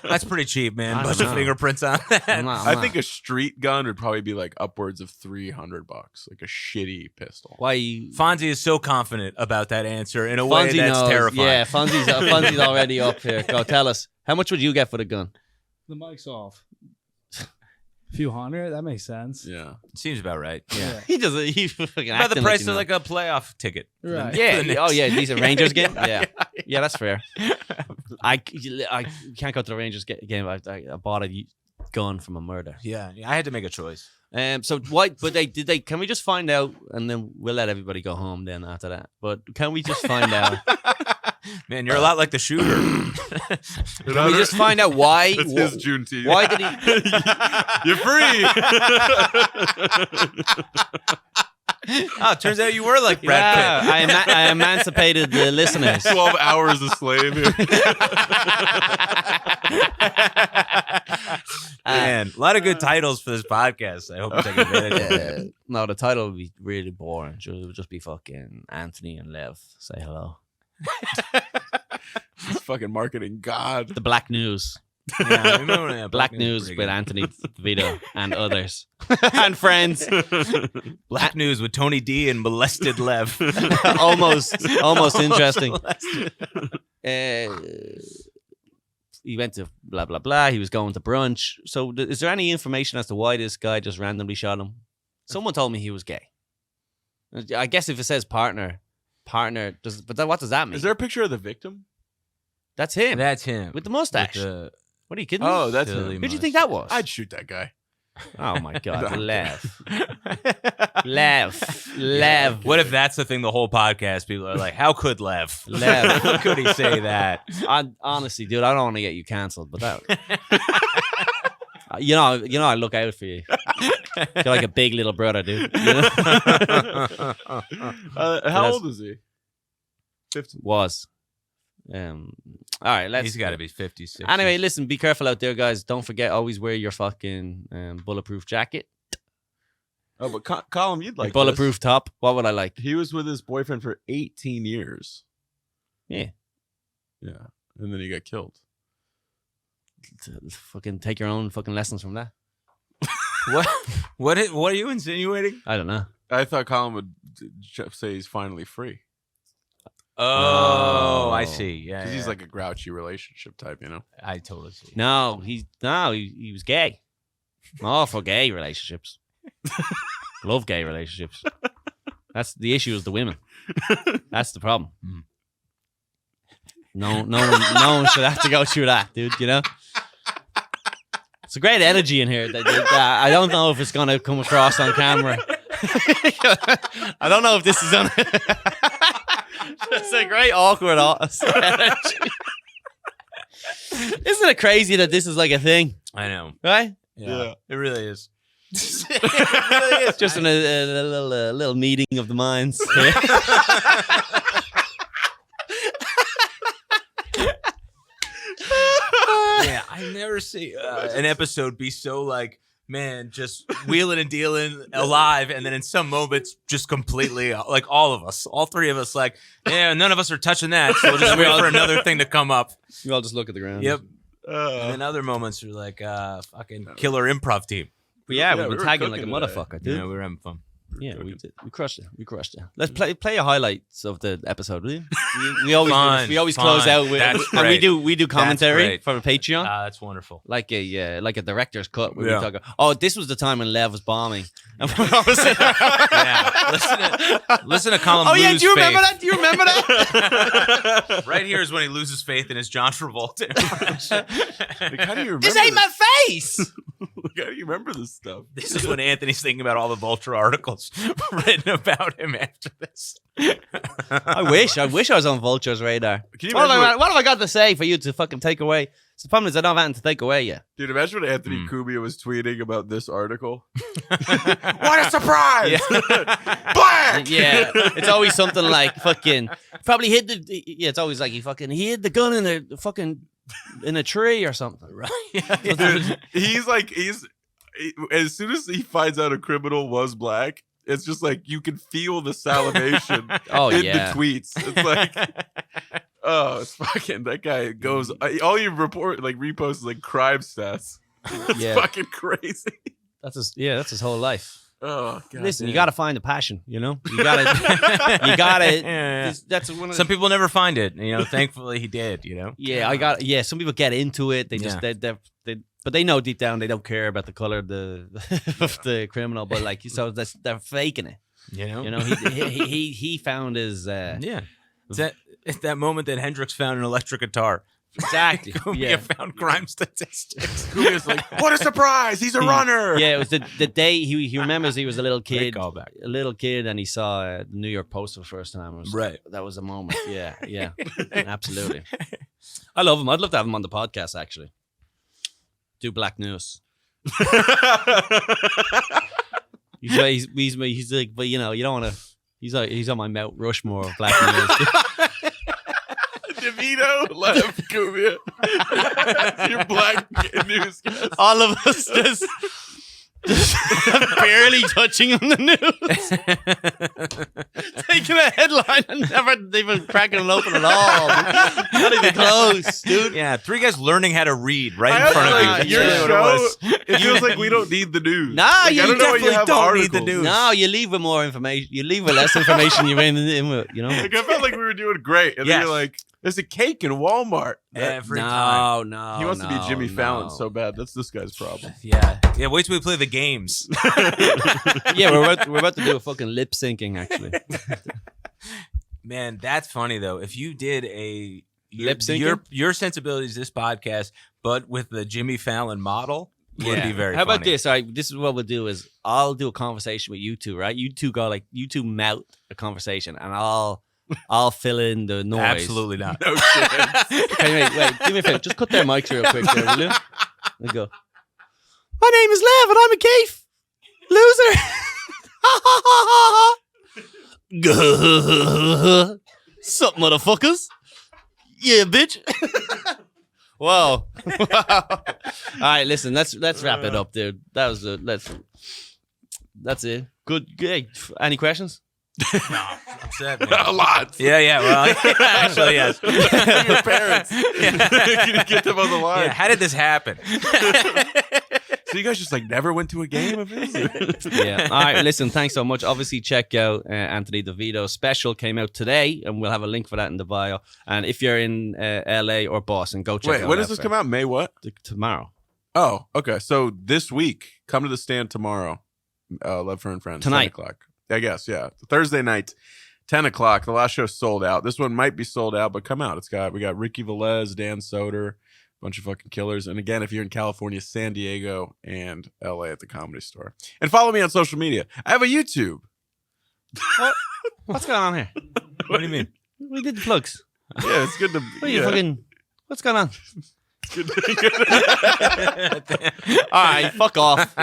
S2: that's pretty cheap, man.
S1: I
S2: Bunch
S1: don't
S2: of
S1: know.
S2: fingerprints on that.
S3: I think a street gun would probably be like upwards of $300, like a shitty pistol.
S1: Why you?
S2: Fonzie is so confident about that answer in a way
S1: Fonzie
S2: that's
S1: knows.
S2: terrifying.
S1: Yeah, Fonzie's already up here. Go tell us. How much would you get for the gun?
S5: The mic's off. A few hundred. That makes sense.
S3: Yeah.
S2: Seems about right. Yeah.
S1: He doesn't. He's fucking
S2: About the
S1: acting
S2: price
S1: you know.
S2: of like a playoff ticket.
S5: Right.
S1: Yeah.
S2: For the
S1: Oh
S2: Knicks.
S1: yeah. These are Rangers game. Yeah, that's fair. I can't go to the Rangers game. I bought a gun from a murder.
S2: Yeah, I had to make a choice.
S1: So why? But did they? Can we just find out, and then we'll let everybody go home. Then after that, but can we just find out?
S2: Man, you're a lot like the shooter.
S1: Can we just find out why?
S3: It's his Juneteenth.
S1: Why did he?
S3: You're free.
S2: Oh, it turns out you were like Brad
S1: Yeah,
S2: Pitt.
S1: I emancipated the listeners.
S3: 12 hours a slave.
S2: Man, a lot of good titles for this podcast. I hope you take advantage of it.
S1: No, the title would be really boring. It would just be fucking Anthony and Lev say hello.
S3: It's fucking marketing god.
S1: The Black News.
S2: Yeah, I remember that.
S1: Black News with Anthony DeVito and others and friends.
S2: Black News with Tony D and molested Lev.
S1: almost interesting. He went to blah blah blah. He was going to brunch. So, is there any information as to why this guy just randomly shot him? Someone told me he was gay. I guess if it says partner, does what does that mean?
S3: Is there a picture of the victim?
S1: That's him
S2: That's him.
S1: with the mustache.
S2: With the
S1: What are you kidding me?
S3: Oh, that's
S2: silly
S3: him.
S1: Who do you think that was?
S3: I'd shoot that guy.
S1: Oh my god, Lev.
S2: What if that's the thing the whole podcast people are like, how could Lev?
S1: Lev.
S2: How could he say that?
S1: Honestly, dude, I don't want to get you canceled, but that. You know, I look out for you. You're like a big little brother, dude. You know?
S3: How old is he? 15.
S1: Was. All right, let's.
S2: He's got to be 56.
S1: Anyway, listen, be careful out there, guys. Don't forget, always wear your fucking bulletproof jacket.
S3: Oh, but Colum, you'd like
S1: bulletproof
S3: this.
S1: top. What would I like?
S3: He was with his boyfriend for 18 years.
S1: Yeah.
S3: Yeah. And then he got killed.
S1: Fucking take your own fucking lessons from that.
S2: What are you insinuating?
S1: I don't know.
S3: I thought Colum would say he's finally free.
S2: Oh, I see. Yeah,
S3: Because
S2: yeah.
S3: he's like a grouchy relationship type, you know?
S2: I totally see.
S1: No, he was gay. I'm all for gay relationships. Love gay relationships. That's the issue is the women. That's the problem.
S2: Mm.
S1: No one should have to go through that, dude. You know, it's a great energy in here. I don't know if it's gonna come across on camera. I don't know if this is on. It's a great awkward energy. Isn't it crazy that this is like a thing,
S2: I know.
S1: right?
S2: Yeah. It really is.
S1: It's just a little meeting of the minds.
S2: Yeah, I never see an episode be so like, man, just wheeling and dealing alive, and then in some moments, just completely like all of us, all three of us, like, yeah, none of us are touching that, so we'll just wait for another thing to come up.
S1: You all just look at the ground.
S2: Yep. And then other moments are like, fucking killer improv team.
S1: But yeah,
S3: Yeah,
S1: we
S3: we
S1: were
S3: were
S1: tagging like a
S3: cooking today.
S1: motherfucker,
S2: Yeah,
S1: dude.
S2: we were having fun.
S1: Yeah, we did. We crushed it. Let's play your highlights of the episode, will you? We always close
S2: Fun.
S1: out with
S2: That's
S1: and
S2: great.
S1: we do commentary
S2: great.
S1: for the Patreon.
S2: That's wonderful.
S1: Like a director's cut where
S2: Yeah.
S1: we talk. Oh, this was the time when Lev was bombing, And we're opposite.
S2: Yeah. Listen to Colum
S1: Oh yeah,
S2: lose
S1: do you remember
S2: faith.
S1: that? Do you remember that?
S2: Right here is when he loses faith in his John Travolta impression.
S3: Like, how do you remember
S1: This ain't my face.
S3: Like, how do you remember this stuff?
S2: This is when Anthony's thinking about all the Vulture articles written about him after this.
S1: I wish I was on Vulture's radar.
S3: Can you
S1: What
S3: imagine
S1: have I got to say for you to fucking take away? So the problem is I don't have anything to take away yet.
S3: Dude, imagine what Anthony Cumia was tweeting about this article. What a surprise! Black!
S1: Yeah, it's always something like fucking probably hid the. Yeah, it's always like he hid the gun in a tree or something.
S2: Right.
S3: Dude, he's as soon as he finds out a criminal was black, it's just like you can feel the salivation
S1: Oh
S3: in
S1: yeah.
S3: the tweets. It's like, oh, it's fucking that guy goes. All you repost is like crime stats. It's
S1: Yeah.
S3: fucking crazy.
S1: That's his whole life.
S3: Oh, God
S1: Listen, you
S3: damn.
S1: got to find a passion. You know, you gotta.
S2: Yeah.
S1: That's one of
S2: Some people never find it. Thankfully he did.
S1: Yeah, some people get into it. They just
S2: Yeah.
S1: but they know deep down they don't care about the color of the criminal. But like, so they're faking it. You know, he found his
S2: Yeah. It's that moment that Hendrix found an electric guitar.
S1: exactly.
S2: Cumia found crime statistics.
S3: Cumia's like, what a surprise! He's a runner.
S1: Yeah, it was the day he remembers he was a little
S2: Great
S1: kid,
S2: callback.
S1: and he saw the New York Post for the first time. It was,
S2: Right.
S1: That was a moment. Yeah, absolutely. I love him. I'd love to have him on the podcast. Actually, do black news. He's like, but you don't want to. He's on my Mount Rushmore of black news.
S3: DeVito, Lev, Cumia. Your black news guest.
S1: All of us just barely touching on the news. Taking a headline and never even cracking it open at all. Not even close, dude.
S2: Yeah, three guys learning how to read right
S3: I
S2: in front of
S3: like
S2: you.
S3: your
S2: That's really what
S3: show. It feels like we don't need the news.
S1: Nah,
S3: Like,
S1: you
S3: I don't know why
S2: definitely
S3: have
S2: don't need the
S3: articles.
S2: news.
S1: No, you leave with more information. You leave with less information. You're in with, you know.
S3: Like I felt like we were doing great, and
S2: Yes.
S3: then you're like, "There's a cake in Walmart."
S2: Every time.
S1: No.
S3: He wants to be Jimmy Fallon
S1: no.
S3: so bad. That's this guy's problem.
S2: Yeah. Wait till we play the games.
S1: Yeah, we're about to do a fucking lip syncing actually.
S2: Man, that's funny though. If you did a
S1: Lip syncing?
S2: your sensibilities, this podcast, but with the Jimmy Fallon model, would be very.
S1: How about
S2: funny.
S1: this? All right, this is what we'll do: is I'll do a conversation with you two, right? You two mouth a conversation, and I'll fill in the noise.
S2: Absolutely not.
S3: No shit.
S1: Okay, wait, do me a favor. Just cut their mics real quick, there, will you? Let go. My name is Lev, and I'm a Keith. Loser. Sup, motherfuckers? Yeah, bitch. Whoa. All right, listen. Let's wrap it up, dude. That was that's it. Good. Hey, any questions?
S2: Upset, man.
S3: A lot.
S2: Yeah. Well, actually, yes.
S3: Your parents. Can you get them on the line?
S2: Yeah, how did this happen?
S3: So you guys just like never went to a game of his?
S1: Yeah. All right. Listen, thanks so much. Obviously, check out Anthony DeVito. Special came out today, and we'll have a link for that in the bio. And if you're in LA or Boston, go check
S3: Wait,
S1: out
S3: when does this come out? May what?
S1: Tomorrow.
S3: Oh, okay. So this week, come to the stand tomorrow. Lev Fer and Friends.
S1: Tonight.
S3: 10 o'clock. I guess, yeah. Thursday night, 10 o'clock. The last show sold out. This one might be sold out, but come out. We got Ricky Velez, Dan Soder, bunch of fucking killers. And again, if you're in California, San Diego, and LA at the Comedy Store. And follow me on social media. I have a YouTube.
S1: What's going on here?
S2: What do you mean?
S1: We did the plugs.
S3: Yeah, it's good to
S1: What are you fucking? What's going on?
S3: It's good to
S1: All right, fuck off.